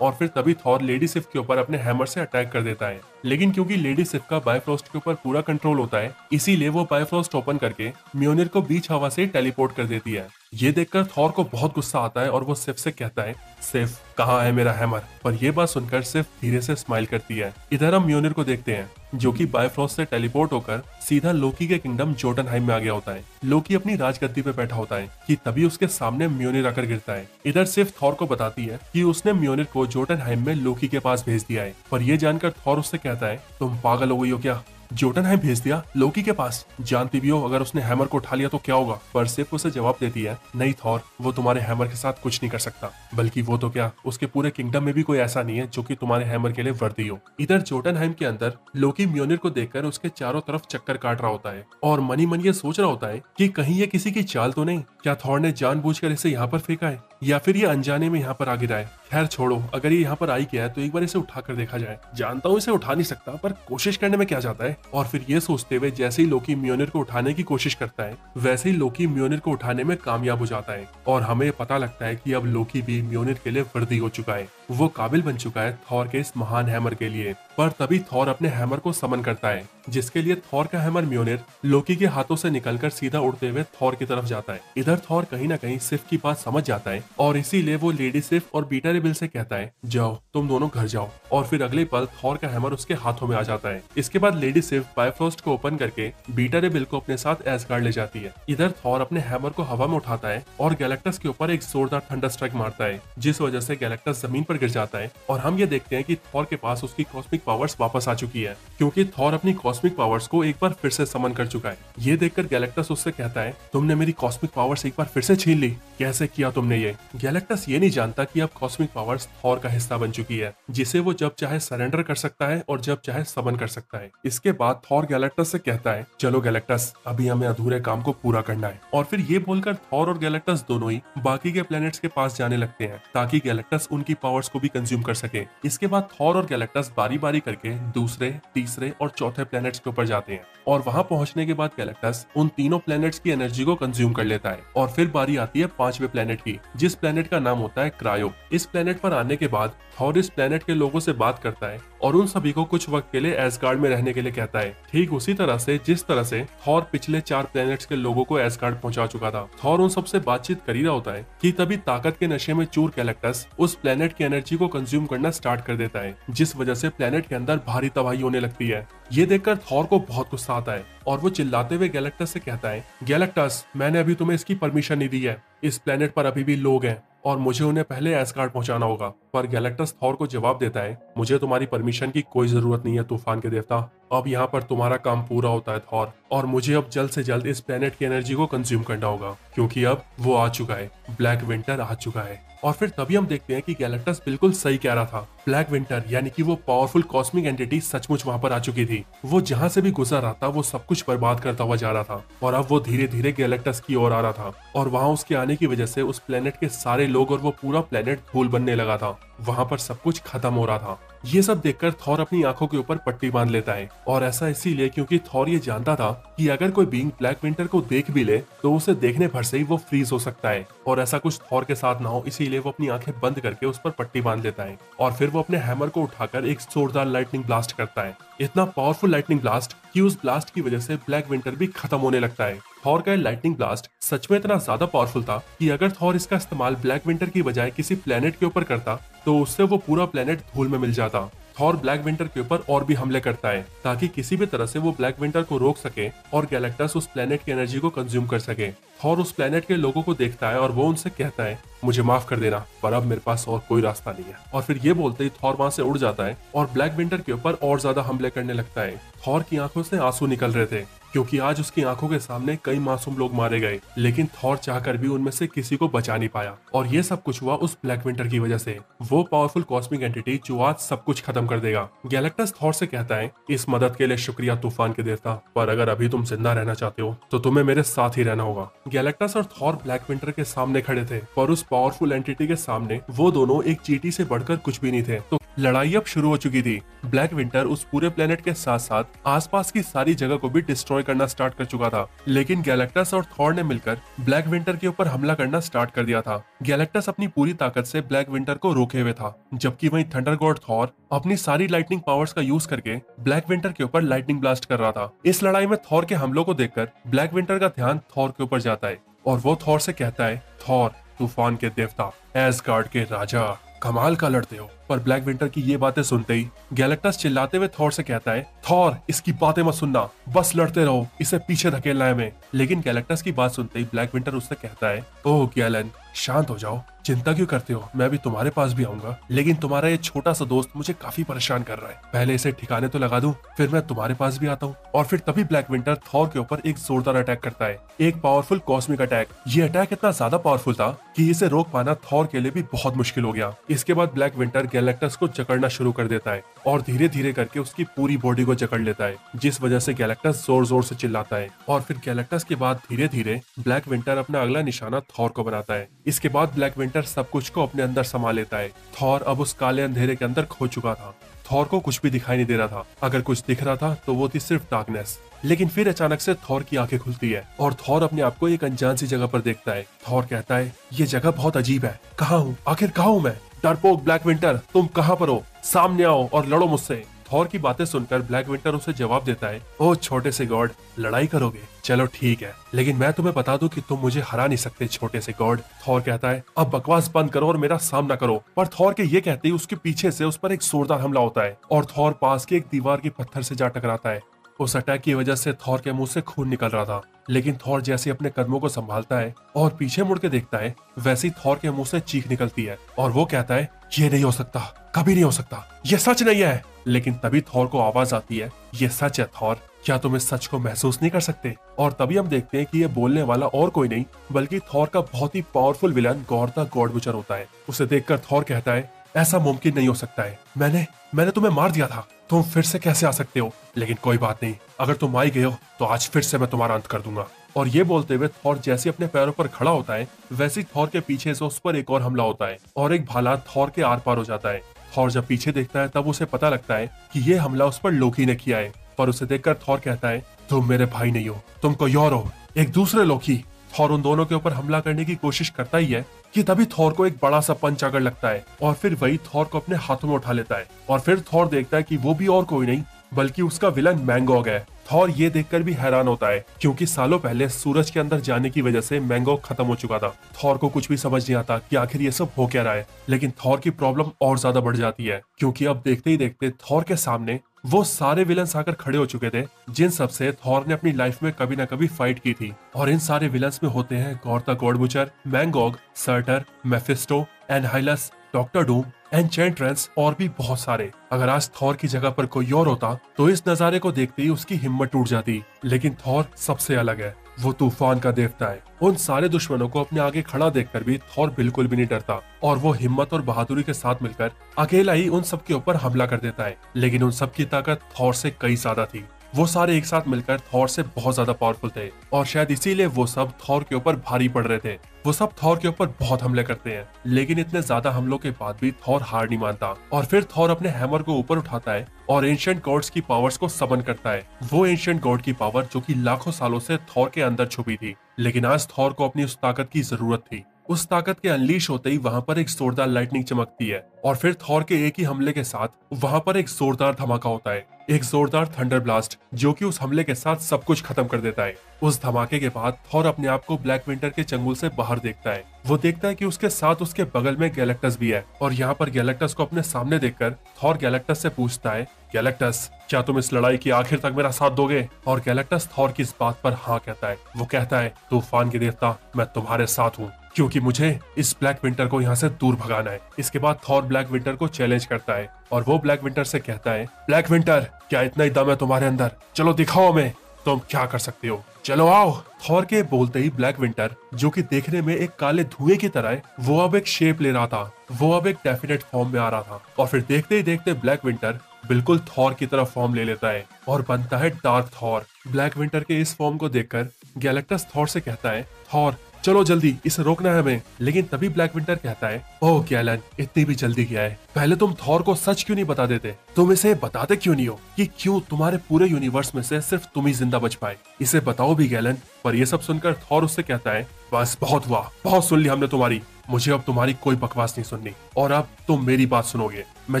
और फिर तभी थॉर लेडी सिर्फ के ऊपर अपने हैमर से अटैक कर देता है। लेकिन क्योंकि लेडी सिर्फ का बायफ्रॉस्ट के ऊपर पूरा कंट्रोल होता है, इसीलिए वो बायफ्रॉस्ट ओपन करके म्योनिर को बीच हवा से टेलीपोर्ट कर देती है। ये देखकर थॉर को बहुत गुस्सा आता है और वो सिर्फ से कहता है, सिर्फ कहाँ है मेरा हैमर। पर ये बात सुनकर सिर्फ धीरे से स्माइल करती है। इधर हम म्योनिर को देखते हैं जो कि बायफ्रॉस्ट से टेलीपोर्ट होकर सीधा लोकी के किंगडम जोटनहाइम में आ गया होता है। लोकी अपनी राजगद्दी पे बैठा होता है कि तभी उसके सामने म्योनिर आकर गिरता है। इधर सिर्फ थॉर को बताती है कि उसने म्योनिर को जोटनहाइम में लोकी के पास भेज दिया है। पर यह जानकर थॉर उससे कहता है, तुम पागल हो गई हो क्या, जोटनहाइम भेज दिया लोकी के पास, जानती भी हो अगर उसने हैमर को उठा लिया तो क्या होगा। पर सिर्फ उसे जवाब देती है, नहीं थॉर, वो तुम्हारे हैमर के साथ कुछ नहीं कर सकता, बल्कि वो तो क्या उसके पूरे किंगडम में भी कोई ऐसा नहीं है जो कि तुम्हारे हैमर के लिए वर्दी हो। इधर जोटनहाइम के अंदर लोकी म्योनिर को देखकर उसके चारों तरफ चक्कर काट रहा होता है और मनी मन ये सोच रहा होता है कि कहीं ये किसी की चाल तो नहीं, क्या थॉर ने जानबूझकर इसे यहाँ पर फेंका है या फिर ये अनजाने में यहाँ पर आ गिरा है। खैर छोड़ो, अगर ये यहाँ पर आई गया है तो एक बार इसे उठाकर देखा जाए। जानता हूँ इसे उठा नहीं सकता पर कोशिश करने में क्या जाता है। और फिर ये सोचते हुए जैसे ही लोकी म्योनिर को उठाने की कोशिश करता है, वैसे ही लोकी म्योनिर को उठाने में कामयाब हो जाता है और हमें पता लगता है कि अब लोकी भी म्योनिर के लिए वर्दी हो चुका है। वो काबिल बन चुका है थॉर के इस महान हैमर के लिए। पर तभी थॉर अपने हैमर को समन करता है, जिसके लिए थॉर का हैमर म्योनिर लोकी के हाथों से निकलकर सीधा उड़ते हुए थॉर की तरफ जाता है। इधर थॉर कहीं ना कहीं सिर्फ की बात समझ जाता है और इसीलिए वो लेडी सिर्फ और बीटा रे बिल से कहता है, जाओ तुम दोनों घर जाओ। और फिर अगले पल थॉर का हैमर उसके हाथों में आ जाता है। इसके बाद लेडी सिर्फ बायफ्रॉस्ट को ओपन करके बीटा रे बिल को अपने साथ एसगार्ड ले जाती है। इधर थॉर अपने हैमर को हवा में उठाता है और गैलेक्टस के ऊपर एक जोरदार थंडर स्ट्राइक मारता है, जिस वजह से गैलेक्टस जमीन पर गिर जाता है। और हम ये देखते हैं कि थॉर के पास उसकी कॉस्मिक पावर्स वापस आ चुकी है, क्योंकि थॉर अपनी कॉस्मिक पावर्स को एक बार फिर से समन कर चुका है। ये देखकर गैलेक्टस उससे कहता है, तुमने मेरी कॉस्मिक पावर्स एक बार फिर से छीन ली, कैसे किया तुमने ये। गैलेक्टस ये नहीं जानता कि अब कॉस्मिक पावर्स थॉर का हिस्सा बन चुकी है, जिसे वो जब चाहे सरेंडर कर सकता है और जब चाहे समन कर सकता है। इसके बाद थॉर गैलेक्टस से कहता है, चलो गैलेक्टस, अभी हमें अधूरे काम को पूरा करना है। और फिर ये बोलकर थॉर और गैलेक्टस दोनों ही बाकी के प्लैनेट्स के पास जाने लगते हैं ताकि गैलेक्टस उनकी पावर्स को भी कंज्यूम कर सके। इसके बाद थॉर और गैलेक्टस बारी बारी करके दूसरे, तीसरे और चौथे प्लैनेट्स के ऊपर जाते हैं और वहां पहुंचने के बाद गैलेक्टस उन तीनों प्लैनेट्स की एनर्जी को कंज्यूम कर लेता है। और फिर बारी आती है पांचवें प्लैनेट की, जिस प्लैनेट का नाम होता है क्रायो। इस प्लैनेट पर आने के बाद थॉर इस प्लैनेट के लोगों से बात करता है और उन सभी को कुछ वक्त के लिए एसगार्ड में रहने के लिए कहता है, ठीक उसी तरह से जिस तरह से थॉर पिछले 4 प्लैनेट्स के लोगों को एसगार्ड पहुंचा चुका था। थॉर उन सबसे बातचीत कर ही रहा होता है कि तभी ताकत के नशे में चूर गैलेक्टस उस प्लैनेट की एनर्जी को कंज्यूम करना स्टार्ट कर देता है, जिस वजह से प्लैनेट के अंदर भारी तबाही होने लगती है। ये देखकर थॉर को बहुत गुस्सा आता है और वो चिल्लाते हुए गैलेक्टस से कहता है, गैलेक्टस, मैंने अभी तुम्हें इसकी परमिशन नहीं दी है, इस प्लैनेट पर अभी भी लोग हैं और मुझे उन्हें पहले एसगार्ड पहुंचाना होगा। पर गैलेक्टस थॉर को जवाब देता है, मुझे तुम्हारी परमिशन की कोई जरूरत नहीं है तूफान के देवता, अब यहाँ पर तुम्हारा काम पूरा होता है थॉर, और मुझे अब जल्द से जल्द इस प्लेनेट की एनर्जी को कंज्यूम करना होगा, क्योंकि अब वो आ चुका है, ब्लैक विंटर आ चुका है। और फिर तभी हम देखते हैं कि गैलेक्टस बिल्कुल सही कह रहा था, ब्लैक विंटर यानी कि वो पावरफुल कॉस्मिक एंटिटी सचमुच वहां पर आ चुकी थी। वो जहां से भी गुजर रहा था वो सब कुछ बर्बाद करता हुआ जा रहा था और अब वो धीरे धीरे गैलेक्टस की ओर आ रहा था और वहां उसके आने की वजह से उस प्लेनेट के सारे लोग और वो पूरा प्लेनेट धूल बनने लगा था, वहां पर सब कुछ खत्म हो रहा था। ये सब देखकर थॉर अपनी आंखों के ऊपर पट्टी बांध लेता है और ऐसा इसीलिए क्योंकि थॉर ये जानता था कि अगर कोई बीइंग ब्लैक विंटर को देख भी ले तो उसे देखने भर से ही वो फ्रीज हो सकता है और ऐसा कुछ थॉर के साथ ना हो, इसीलिए वो अपनी आंखें बंद करके उस पर पट्टी बांध लेता है और फिर वो अपने हैमर को उठाकर एक जोरदार लाइटनिंग ब्लास्ट करता है, इतना पावरफुल लाइटनिंग ब्लास्ट कि उस ब्लास्ट की वजह से ब्लैक विंटर भी खत्म होने लगता है। थॉर का लाइटनिंग ब्लास्ट सच में इतना ज्यादा पावरफुल था कि अगर थॉर इसका इस्तेमाल ब्लैक विंटर की बजाय किसी प्लेनेट के ऊपर करता तो उससे वो पूरा प्लेनेट धूल में मिल जाता। थॉर ब्लैक विंटर के ऊपर और भी हमले करता है ताकि किसी भी तरह से वो ब्लैक विंटर को रोक सके और गैलेक्टस उस प्लेनेट की एनर्जी को कंज्यूम कर सके। थॉर उस प्लेनेट के लोगों को देखता है और वो उनसे कहता है मुझे माफ कर देना, पर अब मेरे पास और कोई रास्ता नहीं है। और फिर ये बोलते ही थॉर वहां से उड़ जाता है और ब्लैक विंटर के ऊपर और ज्यादा हमले करने लगता है। थॉर की आंखों से आंसू निकल रहे थे क्योंकि आज उसकी आंखों के सामने कई मासूम लोग मारे गए, लेकिन थॉर चाहकर भी उनमें से किसी को बचा नहीं पाया। और ये सब कुछ हुआ उस ब्लैक विंटर की वजह से, वो पावरफुल कॉस्मिक एंटिटी जो आज सब कुछ खत्म कर देगा। गैलेक्टस थॉर से कहता है इस मदद के लिए शुक्रिया तूफान के देवता, पर अगर अभी तुम जिंदा रहना चाहते हो तो तुम्हें मेरे साथ ही रहना होगा। गैलेक्टस और थॉर ब्लैक विंटर के सामने खड़े थे, पर उस पावरफुल एंटिटी के सामने वो दोनों एक चींटी से बढ़कर कुछ भी नहीं थे। तो लड़ाई अब शुरू हो चुकी थी। ब्लैक विंटर उस पूरे प्लेनेट के साथ साथ आसपास की सारी जगह को भी डिस्ट्रॉय करना स्टार्ट कर चुका था, लेकिन गैलेक्टस और थॉर ने मिलकर ब्लैक विंटर के ऊपर हमला करना स्टार्ट कर दिया था। गैलेक्टस अपनी पूरी ताकत से ब्लैक विंटर को रोके हुए था, जबकि वहीं थंडर गॉड थॉर अपनी सारी लाइटनिंग पावर्स का यूज करके ब्लैक विंटर के ऊपर लाइटनिंग ब्लास्ट कर रहा था। इस लड़ाई में थॉर के हमलों को देखकर ब्लैक विंटर का ध्यान थॉर के ऊपर जाता है और वो थॉर से कहता है थॉर तूफान के देवता, एसगार्ड के राजा, कमाल का लड़ते हो। पर ब्लैक विंटर की ये बातें सुनते ही गैलेक्टस चिल्लाते हुए थॉर से कहता है थॉर इसकी बातें मत सुनना, बस लड़ते रहो, इसे पीछे धकेलना है हमें। लेकिन गैलेक्टस की बात सुनते ही ब्लैक विंटर उससे कहता है ओह गैलन, शांत हो जाओ, चिंता क्यों करते हो, मैं भी तुम्हारे पास भी आऊंगा, लेकिन तुम्हारा ये छोटा सा दोस्त मुझे काफी परेशान कर रहा है, पहले इसे ठिकाने तो लगा दूं, फिर मैं तुम्हारे पास भी आता हूँ। और फिर तभी ब्लैक विंटर थॉर के ऊपर एक जोरदार अटैक करता है, एक पावरफुल कॉस्मिक अटैक। ये अटैक इतना ज्यादा पावरफुल था कि इसे रोक पाना थॉर के लिए भी बहुत मुश्किल हो गया। इसके बाद ब्लैक विंटर गैलेक्टस को जकड़ना शुरू कर देता है और धीरे धीरे करके उसकी पूरी बॉडी को जकड़ लेता है, जिस वजह से गैलेक्टस जोर जोर से चिल्लाता है। और फिर गैलेक्टस के बाद धीरे धीरे ब्लैक विंटर अपना अगला निशाना थॉर को बनाता है। इसके बाद ब्लैक विंटर सब कुछ को अपने अंदर समा लेता है। थॉर अब उस काले अंधेरे के अंदर खो चुका था। थॉर को कुछ भी दिखाई नहीं दे रहा था, अगर कुछ दिख रहा था तो वो थी सिर्फ डार्कनेस। लेकिन फिर अचानक से थॉर की आंखें खुलती है और थॉर अपने आप को एक अनजान सी जगह पर देखता है। थॉर कहता है ये जगह बहुत अजीब है, कहाँ हूँ, आखिर कहाँ हूँ मैं? डरपोक ब्लैक विंटर, तुम कहाँ पर हो? सामने आओ और लड़ो मुझसे। थॉर की बातें सुनकर ब्लैक विंटर उसे जवाब देता है ओ छोटे से गॉड, लड़ाई करोगे? चलो ठीक है, लेकिन मैं तुम्हें बता दूं कि तुम मुझे हरा नहीं सकते छोटे से गॉड। थॉर कहता है अब बकवास बंद करो और मेरा सामना करो। पर थॉर के ये कहते ही उसके पीछे से उस पर एक जोरदार हमला होता है और थॉर पास के एक दीवार के पत्थर से जा टकराता है। उस अटैक की वजह से थॉर के मुंह से खून निकल रहा था, लेकिन थॉर जैसे अपने कदमों को संभालता है और पीछे मुड़ के देखता है, वैसे ही थॉर के मुंह से चीख निकलती है और वो कहता है ये नहीं हो सकता, कभी नहीं हो सकता, ये सच नहीं है। लेकिन तभी थॉर को आवाज आती है ये सच है थॉर, क्या तुम इस सच को महसूस नहीं कर सकते? और तभी हम देखते हैं कि ये बोलने वाला और कोई नहीं बल्कि थॉर का बहुत ही powerful villain god the god butcher होता है। उसे देखकर थॉर कहता है ऐसा मुमकिन नहीं हो सकता है, मैंने तुम्हें मार दिया था, तुम फिर से कैसे आ सकते हो? लेकिन कोई बात नहीं, अगर तुम आई गए हो तो आज फिर से मैं तुम्हारा अंत कर दूंगा। और ये बोलते हुए थॉर जैसे अपने पैरों पर खड़ा होता है, वैसे ही थॉर के पीछे से उस पर एक और हमला होता है और एक भाला थॉर के आर पार हो जाता है। थॉर जब पीछे देखता है तब उसे पता लगता है कि ये हमला उस पर लोकी ने किया है। पर उसे देखकर थॉर कहता है तुम मेरे भाई नहीं हो, तुम कोई और हो, एक दूसरे लोकी। थॉर उन दोनों के ऊपर हमला करने की कोशिश करता ही है कि तभी थॉर को एक बड़ा सा पंच आकर लगता है और फिर वही थॉर को अपने हाथों में उठा लेता है। और फिर थॉर देखता है कि वो भी और कोई नहीं बल्कि उसका विलन मैंगॉग है। थॉर ये देखकर भी हैरान होता है क्योंकि सालों पहले सूरज के अंदर जाने की वजह से मैंगॉग खत्म हो चुका था। थॉर को कुछ भी समझ नहीं आता कि आखिर ये सब हो क्या रहा है, लेकिन थॉर की प्रॉब्लम और ज्यादा बढ़ जाती है क्योंकि अब देखते ही देखते थॉर के सामने वो सारे विलन्स आकर खड़े हो चुके थे जिन सबसे थॉर ने अपनी लाइफ में कभी ना कभी फाइट की थी। और इन सारे विलन्स में होते हैं god the god butcher, Mangog, Surtur, Mephisto, Annihilus, doctor Doom, Enchantress और भी बहुत सारे। अगर आज थॉर की जगह पर कोई और होता तो इस नजारे को देखते ही उसकी हिम्मत टूट जाती, लेकिन थॉर सबसे अलग है, वो तूफान का देवता है। उन सारे दुश्मनों को अपने आगे खड़ा देखकर भी थॉर बिल्कुल भी नहीं डरता और वो हिम्मत और बहादुरी के साथ मिलकर अकेला ही उन सब के ऊपर हमला कर देता है। लेकिन उन सब की ताकत थॉर से कई ज्यादा थी, वो सारे एक साथ मिलकर थॉर से बहुत ज्यादा पावरफुल थे और शायद इसीलिए वो सब थॉर के ऊपर भारी पड़ रहे थे। वो सब थॉर के ऊपर बहुत हमले करते हैं, लेकिन इतने ज्यादा हमलों के बाद भी थॉर हार नहीं मानता और फिर थॉर अपने हैमर को ऊपर उठाता है और एंशिएंट गॉड्स की पावर्स को समन करता है। वो एंशिएंट गॉड की पावर जो कि लाखों सालों से थॉर के अंदर छुपी थी, लेकिन आज थॉर को अपनी उस ताकत की जरूरत थी। उस ताकत के अनलीश होते ही वहां पर एक जोरदार लाइटनिंग चमकती है और फिर थॉर के एक ही हमले के साथ वहां पर एक जोरदार धमाका होता है एक जोरदार थंडर ब्लास्ट जो कि उस हमले के साथ सब कुछ खत्म कर देता है। उस धमाके के बाद थॉर अपने आप को ब्लैक विंटर के चंगुल से बाहर देखता है। वो देखता है कि उसके साथ उसके बगल में गैलेक्टस भी है और यहाँ पर गैलेक्टस को अपने सामने देखकर थॉर गैलेक्टस से पूछता है, गैलेक्टस क्या तुम इस लड़ाई की आखिर तक मेरा साथ दोगे? और गैलेक्टस थॉर की इस बात पर हाँ कहता है। वो कहता है, तूफान के देवता मैं तुम्हारे साथ हूँ, क्योंकि मुझे इस ब्लैक विंटर को यहाँ से दूर भगाना है। इसके बाद थॉर ब्लैक विंटर को चैलेंज करता है और वो ब्लैक विंटर से कहता है, ब्लैक विंटर क्या इतना ही दम है तुम्हारे अंदर? चलो दिखाओ हमें तुम क्या कर सकते हो, चलो आओ। थॉर के बोलते ही ब्लैक विंटर जो कि देखने में एक काले धुएं की तरह है, वो अब एक शेप ले रहा था, वो अब एक डेफिनेट फॉर्म में आ रहा था। और फिर देखते ही देखते ब्लैक विंटर बिल्कुल थॉर की तरह फॉर्म ले लेता है और बनता है डार्क थॉर। ब्लैक विंटर के इस फॉर्म को देखकर गैलेक्टस थॉर से कहता है, थॉर चलो जल्दी, इसे रोकना है हमें। लेकिन तभी ब्लैक विंटर कहता है, ओह गैलन इतनी भी जल्दी क्या है, पहले तुम थॉर को सच क्यों नहीं बता देते? तुम इसे बताते क्यों नहीं हो कि क्यों तुम्हारे पूरे यूनिवर्स में से सिर्फ तुम ही जिंदा बच पाए? इसे बताओ भी गैलन। पर ये सब सुनकर थॉर उससे कहता है, बस बहुत हुआ, बहुत सुन ली हमने तुम्हारी, मुझे अब तुम्हारी कोई बकवास नहीं सुननी और अब तुम मेरी बात सुनोगे। मैं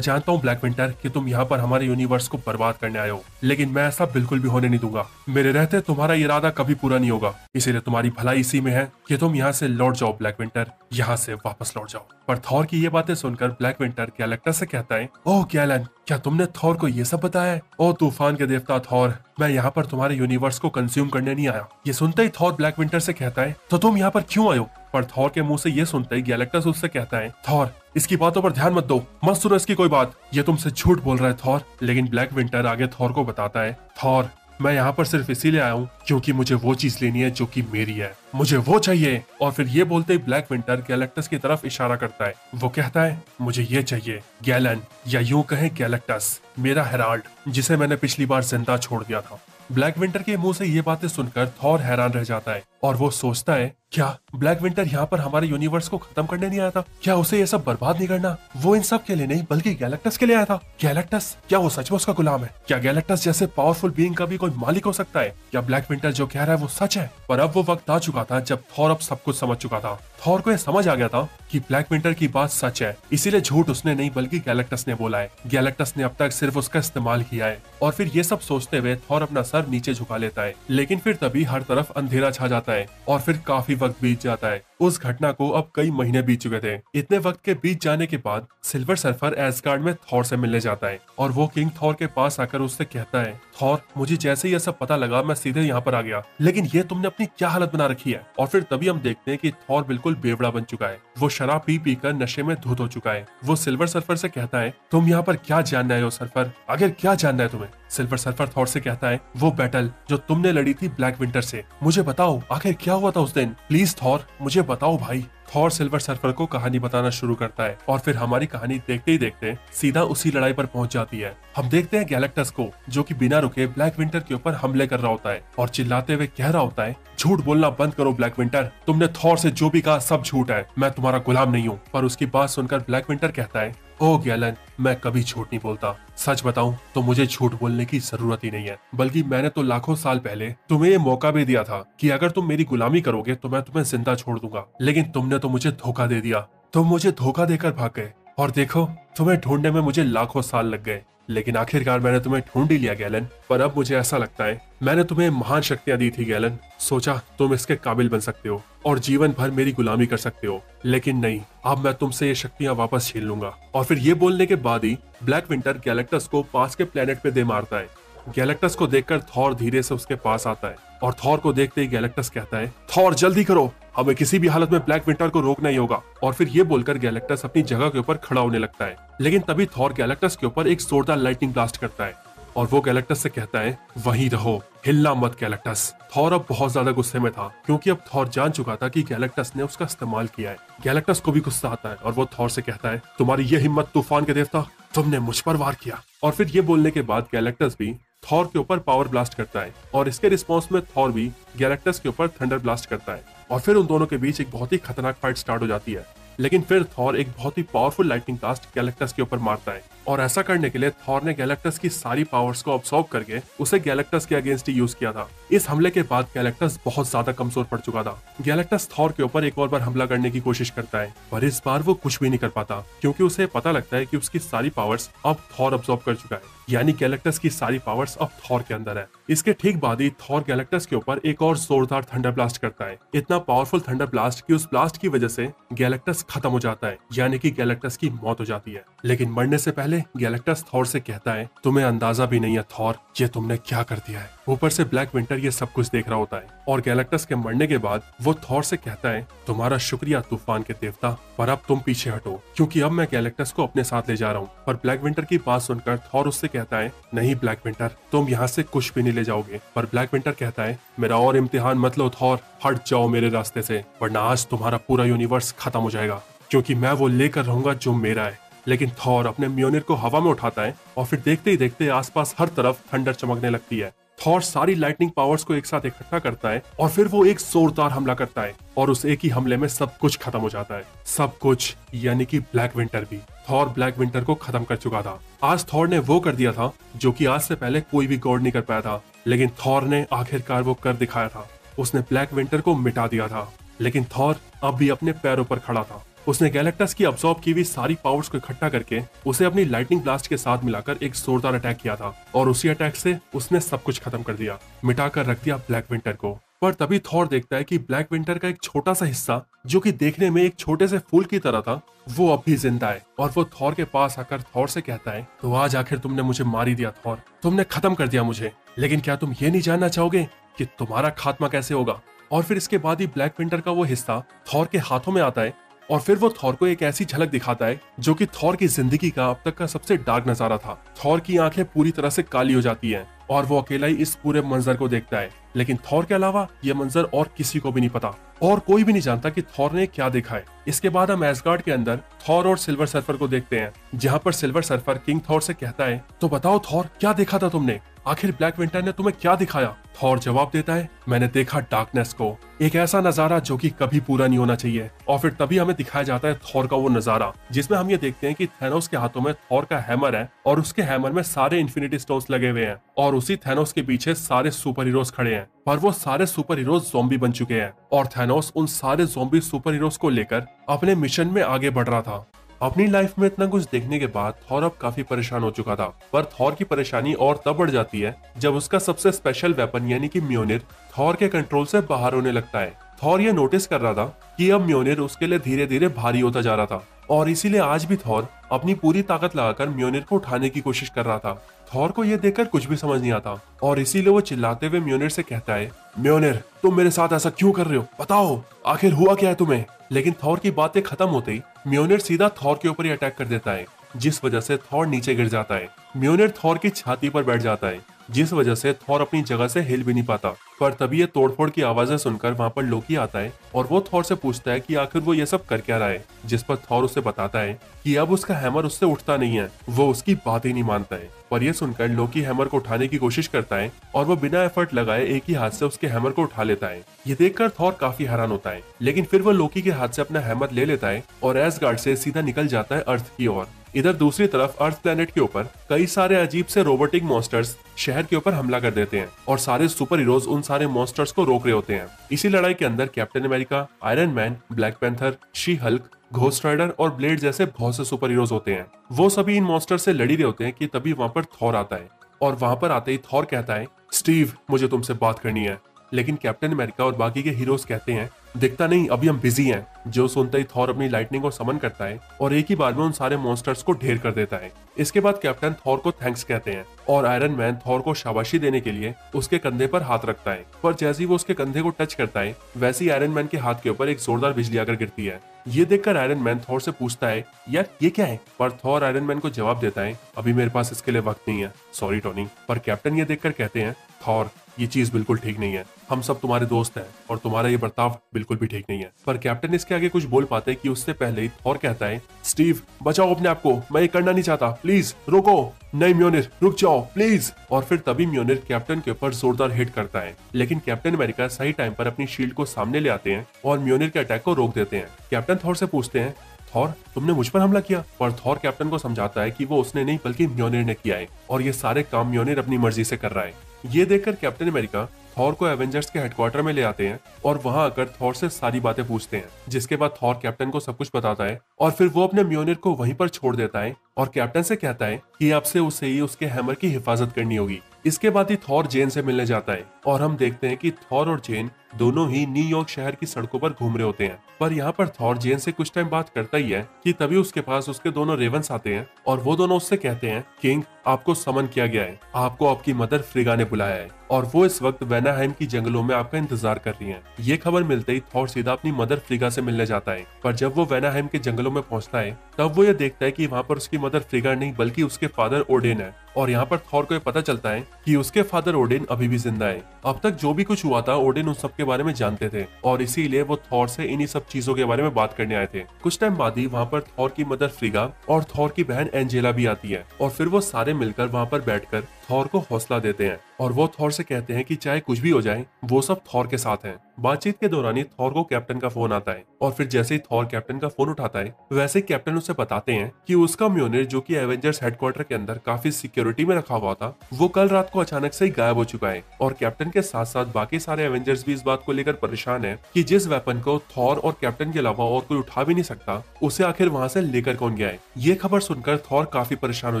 जानता हूँ ब्लैक विंटर कि तुम यहाँ पर हमारे यूनिवर्स को बर्बाद करने आए हो, लेकिन मैं ऐसा बिल्कुल भी होने नहीं दूंगा। मेरे रहते तुम्हारा इरादा कभी पूरा नहीं होगा, इसीलिए तुम्हारी भलाई इसी में है कि तुम यहाँ से लौट जाओ ब्लैक विंटर, यहाँ से वापस लौट जाओ। पर थॉर की ये बातें सुनकर ब्लैक विंटर गैलेक्टस से कहता है, ओह गैलन क्या तुमने थॉर को ये सब बताया है? ओ तूफान के देवता थॉर, मैं यहाँ पर तुम्हारे यूनिवर्स को कंज्यूम करने नहीं आया। ये सुनते ही थॉर ब्लैक विंटर से कहता है, तो तुम यहाँ पर क्यों आए हो? पर थॉर के मुंह से ये सुनते ही गैलेक्टस उससे कहता है, थॉर इसकी बातों पर ध्यान मत दो, मत सुनो इसकी कोई बात, ये तुमसे झूठ बोल रहा है थॉर। लेकिन ब्लैक विंटर आगे थॉर को बताता है, थॉर मैं यहाँ पर सिर्फ इसीलिए आया हूँ क्योंकि मुझे वो चीज लेनी है जो कि मेरी है, मुझे वो चाहिए। और फिर ये बोलते ही ब्लैक विंटर गैलेक्टस की तरफ इशारा करता है। वो कहता है, मुझे ये चाहिए गैलन, या यूं कहें गैलेक्टस, मेरा हेराल्ड जिसे मैंने पिछली बार जिंदा छोड़ दिया था। ब्लैक विंटर के मुंह से ये बातें सुनकर थॉर हैरान रह जाता है और वो सोचता है, क्या ब्लैक विंटर यहाँ पर हमारे यूनिवर्स को खत्म करने नहीं आया था? क्या उसे ये सब बर्बाद नहीं करना? वो इन सब के लिए नहीं बल्कि गैलेक्टस के लिए आया था। गैलेक्टस क्या वो सच में उसका गुलाम है? क्या गैलेक्टस जैसे पावरफुल बीइंग का भी कोई मालिक हो सकता है? क्या ब्लैक विंटर जो कह रहा है वो सच है? पर अब वो वक्त आ चुका था जब थॉर अब सब कुछ समझ चुका था। थॉर को ये समझ आ गया था कि ब्लैक विंटर की बात सच है, इसीलिए झूठ उसने नहीं बल्कि गैलेक्टस ने बोला है। गैलेक्टस ने अब तक सिर्फ उसका इस्तेमाल किया है। और फिर ये सब सोचते हुए थॉर अपना सर नीचे झुका लेता है। लेकिन फिर तभी हर तरफ अंधेरा छा जाता है और फिर काफी वक्त बीत जाता है। उस घटना को अब कई महीने बीत चुके थे। इतने वक्त के बीत जाने के बाद सिल्वर सर्फर एस्गार्ड में थॉर से मिलने जाता है और वो किंग थॉर के पास आकर उससे कहता है, थॉर मुझे जैसे ही ये सब पता लगा मैं सीधे यहाँ पर आ गया, लेकिन ये तुमने अपनी क्या हालत बना रखी है? और फिर तभी हम देखते हैं कि थॉर बिल्कुल बेवड़ा बन चुका है। वो शराब पी पी कर नशे में धुत हो चुका है। वो सिल्वर सर्फर से कहता है, तुम यहाँ पर क्या जानना है सर्फर, आखिर क्या जानना है तुम्हें? सिल्वर सर्फर थॉर से कहता है, वो बैटल जो तुमने लड़ी थी ब्लैक विंटर से, मुझे बताओ आखिर क्या हुआ था उस दिन, प्लीज थॉर मुझे बताओ भाई। थॉर सिल्वर सर्फर को कहानी बताना शुरू करता है और फिर हमारी कहानी देखते ही देखते सीधा उसी लड़ाई पर पहुंच जाती है। हम देखते हैं गैलेक्टस को जो कि बिना रुके ब्लैक विंटर के ऊपर हमले कर रहा होता है और चिल्लाते हुए कह रहा होता है, झूठ बोलना बंद करो ब्लैक विंटर, तुमने थॉर से जो भी कहा सब झूठ है, मैं तुम्हारा गुलाम नहीं हूँ। पर उसकी बात सुनकर ब्लैक विंटर कहता है, ओ गैलन मैं कभी झूठ नहीं बोलता, सच बताऊं तो मुझे झूठ बोलने की जरूरत ही नहीं है, बल्कि मैंने तो लाखों साल पहले तुम्हें ये मौका भी दिया था कि अगर तुम मेरी गुलामी करोगे तो मैं तुम्हें जिंदा छोड़ दूंगा, लेकिन तुमने तो मुझे धोखा दे दिया, तुम मुझे धोखा देकर भाग गए और देखो तुम्हें ढूंढने में मुझे लाखों साल लग गए, लेकिन आखिरकार मैंने तुम्हें ढूंढ ही लिया गैलन। पर अब मुझे ऐसा लगता है मैंने तुम्हें महान शक्तियां दी थी गैलन, सोचा तुम इसके काबिल बन सकते हो और जीवन भर मेरी गुलामी कर सकते हो, लेकिन नहीं, अब मैं तुमसे ये शक्तियां वापस छीन लूंगा। और फिर ये बोलने के बाद ही ब्लैक विंटर गैलेक्टस को पास के प्लेनेट पे दे मारता है। गैलेक्टस को देखकर थॉर धीरे से उसके पास आता है और थॉर को देखते ही गैलेक्टस कहता है, थॉर जल्दी करो, हमें किसी भी हालत में ब्लैक विंटर को रोकना ही होगा। और फिर ये बोलकर गैलेक्टस अपनी जगह के ऊपर खड़ा होने लगता है, लेकिन तभी थॉर गैलेक्टस के ऊपर एक जोरदार लाइटनिंग ब्लास्ट करता है और वो गैलेक्टस से कहता है, वहीं रहो, हिलना मत गैलेक्टस। थॉर अब बहुत ज्यादा गुस्से में था क्योंकि अब थॉर जान चुका था कि गैलेक्टस ने उसका इस्तेमाल किया है। गैलेक्टस को भी गुस्सा आता है और वो थॉर से कहता है, तुम्हारी ये हिम्मत तूफान के देवता, तुमने मुझ पर वार किया। और फिर ये बोलने के बाद गैलेक्टस भी थॉर के ऊपर पावर ब्लास्ट करता है और इसके रिस्पॉन्स में थॉर भी गैलेक्टस के ऊपर थंडर ब्लास्ट करता है और फिर उन दोनों के बीच एक बहुत ही खतरनाक फाइट स्टार्ट हो जाती है। लेकिन फिर थॉर एक बहुत ही पावरफुल लाइटनिंग ब्लास्ट गैलेक्टस के ऊपर मारता है और ऐसा करने के लिए थॉर ने गैलेक्टस की सारी पावर्स को अब्सॉर्ब करके उसे गैलेक्टस के अगेंस्ट ही यूज किया था। इस हमले के बाद गैलेक्टस बहुत ज्यादा कमजोर पड़ चुका था। गैलेक्टस थॉर के ऊपर एक और बार हमला करने की कोशिश करता है, पर इस बार वो कुछ भी नहीं कर पाता क्योंकि उसे पता लगता है कि उसकी सारी पावर्स अब थॉर अब्सॉर्ब कर चुका है, यानी गैलेक्टस की सारी पावर्स अब थॉर के अंदर है। इसके ठीक बाद ही थॉर गैलेक्टस के ऊपर एक और जोरदार थंडर ब्लास्ट करता है, इतना पावरफुल थंडर ब्लास्ट कि उस ब्लास्ट की वजह से गैलेक्टस खत्म हो जाता है, यानी कि गैलेक्टस की मौत हो जाती है। लेकिन मरने से पहले गैलेक्टस थॉर से कहता है, तुम्हें अंदाजा भी नहीं है थॉर, ये तुमने क्या कर दिया है। ऊपर से ब्लैक विंटर ये सब कुछ देख रहा होता है और गैलेक्टस के मरने के बाद वो थॉर से कहता है, तुम्हारा शुक्रिया तूफान के देवता, पर अब तुम पीछे हटो क्योंकि अब मैं गैलेक्टस को अपने साथ ले जा रहा हूँ। पर ब्लैक विंटर की बात सुनकर थॉर उससे कहता है, नहीं ब्लैक विंटर, तुम यहाँ से कुछ भी नहीं ले जाओगे। पर ब्लैक विंटर कहता है, मेरा और इम्तिहान मत लो थॉर, हट जाओ मेरे रास्ते से, वरना आज तुम्हारा पूरा यूनिवर्स खत्म हो जाएगा क्योंकि मैं वो लेकर रहूंगा जो मेरा है। लेकिन थॉर अपने म्योनिर को हवा में उठाता है और फिर देखते ही देखते आसपास हर तरफ थंडर चमकने लगती है। थॉर सारी लाइटनिंग पावर्स को एक साथ इकट्ठा करता है और फिर वो एक जोरदार हमला करता है और उस एक ही हमले में सब कुछ खत्म हो जाता है। सब कुछ यानी कि ब्लैक विंटर भी। थॉर ब्लैक विंटर को खत्म कर चुका था। आज थॉर ने वो कर दिया था जो कि आज से पहले कोई भी गॉड नहीं कर पाया था, लेकिन थॉर ने आखिरकार वो कर दिखाया था। उसने ब्लैक विंटर को मिटा दिया था, लेकिन थॉर अब भी अपने पैरों पर खड़ा था। उसने गैलेक्टस की अब्सॉर्ब की हुई सारी पावर्स को इकट्ठा करके उसे अपनी लाइटनिंग ब्लास्ट के साथ मिलाकर एक जोरदार अटैक किया था और उसी अटैक से उसने सब कुछ खत्म कर दिया, मिटाकर रख दिया ब्लैक विंटर को। पर तभी थॉर देखता है कि ब्लैक विंटर का एक छोटा सा हिस्सा जो कि देखने में एक छोटे से फूल की तरह था, वो अब भी जिंदा है और वो थॉर के पास आकर थॉर से कहता है, तो आज आखिर तुमने मुझे मार ही दिया थॉर, तुमने खत्म कर दिया मुझे, लेकिन क्या तुम ये नहीं जानना चाहोगे कि तुम्हारा खात्मा कैसे होगा। और फिर इसके बाद ही ब्लैक विंटर का वो हिस्सा थॉर के हाथों में आता है और फिर वो थॉर को एक ऐसी झलक दिखाता है जो कि थॉर की जिंदगी का अब तक का सबसे डार्क नजारा था। थॉर की आंखें पूरी तरह से काली हो जाती हैं और वो अकेला ही इस पूरे मंजर को देखता है, लेकिन थॉर के अलावा ये मंजर और किसी को भी नहीं पता और कोई भी नहीं जानता कि थॉर ने क्या देखा है। इसके बाद हम एसगार्ड के अंदर थॉर और सिल्वर सर्फर को देखते हैं, जहाँ पर सिल्वर सर्फर किंग थॉर से कहता है, तो बताओ थॉर, क्या देखा था तुमने, आखिर ब्लैक विंटर ने तुम्हें क्या दिखाया। थॉर जवाब देता है, मैंने देखा डार्कनेस को, एक ऐसा नजारा जो कि कभी पूरा नहीं होना चाहिए। और फिर तभी हमें दिखाया जाता है थॉर का वो नजारा जिसमें हम ये देखते हैं कि थैनोस के हाथों में थॉर का हैमर है और उसके हैमर में सारे इन्फिनिटी स्टोन्स लगे हुए हैं और उसी थैनोस के पीछे सारे सुपर हीरोज खड़े हैं, पर वो सारे सुपर हीरोज ज़ॉम्बी बन चुके हैं और थैनोस उन सारे ज़ॉम्बी सुपर हीरोज को लेकर अपने मिशन में आगे बढ़ रहा था। अपनी लाइफ में इतना कुछ देखने के बाद थॉर अब काफी परेशान हो चुका था, पर थॉर की परेशानी और तब बढ़ जाती है जब उसका सबसे स्पेशल वेपन यानी कि म्योनिर थॉर के कंट्रोल से बाहर होने लगता है। थॉर ये नोटिस कर रहा था कि अब म्योनिर उसके लिए धीरे धीरे भारी होता जा रहा था और इसीलिए आज भी थॉर अपनी पूरी ताकत लगाकर म्योनिर को उठाने की कोशिश कर रहा था। थॉर को यह देखकर कुछ भी समझ नहीं आता और इसीलिए वो चिल्लाते हुए म्योनिर से कहता है, म्योनिर, तुम मेरे साथ ऐसा क्यों कर रहे हो, बताओ आखिर हुआ क्या है तुम्हें। लेकिन थॉर की बातें खत्म होते ही म्योनिर सीधा थॉर के ऊपर ही अटैक कर देता है, जिस वजह से थॉर नीचे गिर जाता है। म्योनिर थॉर की छाती पर बैठ जाता है, जिस वजह से थॉर अपनी जगह से हिल भी नहीं पाता। पर तभी ये तोड़फोड़ की आवाजें सुनकर वहाँ पर लोकी आता है और वो थॉर से पूछता है कि आखिर वो ये सब कर क्या रहा है, जिस पर थॉर उसे बताता है कि अब उसका हैमर उससे उठता नहीं है, वो उसकी बात ही नहीं मानता है। पर यह सुनकर लोकी हैमर को उठाने की कोशिश करता है और वो बिना एफर्ट लगाए एक ही हाथ से उसके हैमर को उठा लेता है। ये देखकर थॉर काफी हैरान होता है, लेकिन फिर वो लोकी के हाथ से अपना हैमर ले लेता है और एसगार्ड से सीधा निकल जाता है अर्थ की ओर। इधर दूसरी तरफ अर्थ प्लेनेट के ऊपर कई सारे अजीब से रोबोटिक मॉन्स्टर्स शहर के ऊपर हमला कर देते हैं और सारे सुपर हीरोज उन सारे मॉन्स्टर्स को रोक रहे होते हैं। इसी लड़ाई के अंदर Captain America, Iron Man, Black Panther, She Hulk, Ghost Rider और ब्लेड जैसे बहुत से सुपर हीरोज होते हैं। वो सभी इन मॉन्स्टर से लड़ी रहे होते हैं कि तभी वहाँ पर थॉर आता है और वहाँ पर आते ही थॉर कहता है, स्टीव, मुझे तुमसे बात करनी है। लेकिन कैप्टन अमेरिका और बाकी के हीरोज कहते हैं, दिखता नहीं, अभी हम बिजी हैं। जो सुनते ही थॉर अपनी लाइटनिंग को समन करता है और एक ही बार में उन सारे मॉन्स्टर्स को ढेर कर देता है। इसके बाद कैप्टन थॉर को थैंक्स कहते हैं और आयरन मैन थॉर को शाबाशी देने के लिए उसके कंधे पर हाथ रखता है, पर जैसे ही वो उसके कंधे को टच करता है वैसे ही आयरन मैन के हाथ के ऊपर एक जोरदार बिजली आकर गिरती है। ये देखकर आयरन मैन थॉर से पूछता है, यार ये क्या है। पर थॉर आयरन मैन को जवाब देता है, अभी मेरे पास इसके लिए वक्त नहीं है, सॉरी टोनी। पर कैप्टन ये देखकर कहते हैं, थॉर, ये चीज बिल्कुल ठीक नहीं है, हम सब तुम्हारे दोस्त हैं और तुम्हारा ये बर्ताव बिल्कुल भी ठीक नहीं है। पर कैप्टन इसके आगे कुछ बोल पाते कि उससे पहले ही थॉर कहता है, स्टीव बचाओ अपने आप को, मैं ये करना नहीं चाहता, प्लीज रोको। नहीं म्योनिर रुक जाओ प्लीज। और फिर तभी म्योनिर कैप्टन के ऊपर जोरदार हिट करता है, लेकिन कैप्टन अमेरिका सही टाइम पर अपनी शील्ड को सामने ले आते हैं और म्योनिर के अटैक को रोक देते हैं। कैप्टन थॉर से पूछते हैं, थॉर तुमने मुझ पर हमला किया? पर थॉर कैप्टन को समझाता है कि वो उसने नहीं बल्कि म्योनिर ने किया है और ये सारे काम म्योनिर अपनी मर्जी से कर रहा है। ये देखकर कैप्टन अमेरिका थॉर को एवेंजर्स के हेडक्वार्टर में ले आते हैं और वहां आकर थॉर से सारी बातें पूछते हैं, जिसके बाद थॉर कैप्टन को सब कुछ बताता है और फिर वो अपने म्योनिर को वहीं पर छोड़ देता है और कैप्टन से कहता है कि अब से उसे ही उसके हैमर की हिफाजत करनी होगी। इसके बाद ही थॉर जेन से मिलने जाता है और हम देखते हैं कि थॉर और जेन दोनों ही न्यूयॉर्क शहर की सड़कों पर घूम रहे होते हैं। पर यहाँ पर थॉर जेन से कुछ टाइम बात करता ही है कि तभी उसके पास उसके दोनों रेवंस आते हैं और वो दोनों उससे कहते हैं, किंग आपको समन किया गया है, आपको आपकी मदर फ्रिगा ने बुलाया है और वो इस वक्त वेनाहाइम की जंगलों में आपका इंतजार कर रही हैं। ये खबर मिलते ही थॉर सीधा अपनी मदर फ्रिगा से मिलने जाता है, पर जब वो वेनाहाइम के जंगलों में पहुंचता है तब वो ये देखता है कि वहाँ पर उसकी मदर फ्रिगा नहीं बल्कि उसके फादर ओडेन है। और यहाँ पर थॉर को ये पता चलता है कि उसके फादर ओडेन अभी भी जिंदा है। अब तक जो भी कुछ हुआ था ओडेन उन सब के बारे में जानते थे और इसीलिए वो थॉर से इन्हीं सब चीजों के बारे में बात करने आए थे। कुछ टाइम बाद ही वहाँ पर थॉर की मदर फ्रिगा और थॉर की बहन एंजेला भी आती है और फिर वो सारे मिलकर वहाँ पर बैठकर थॉर को हौसला देते हैं और वो थॉर से कहते हैं कि चाहे कुछ भी हो जाए वो सब थॉर के साथ हैं। बातचीत के दौरान ही थॉर को कैप्टन का फोन आता है और फिर जैसे ही थॉर कैप्टन का फोन उठाता है वैसे ही कैप्टन उसे बताते हैं कि उसका म्योनिर जो कि एवेंजर्स हेडक्वार्टर के अंदर काफी सिक्योरिटी में रखा हुआ था वो कल रात को अचानक से ही गायब हो चुका है। और कैप्टन के साथ साथ बाकी सारे एवेंजर्स भी इस बात को लेकर परेशान है कि जिस वेपन को थॉर और कैप्टन के अलावा और कोई उठा भी नहीं सकता उसे आखिर वहां से लेकर कौन गया है। ये खबर सुनकर थॉर काफी परेशान हो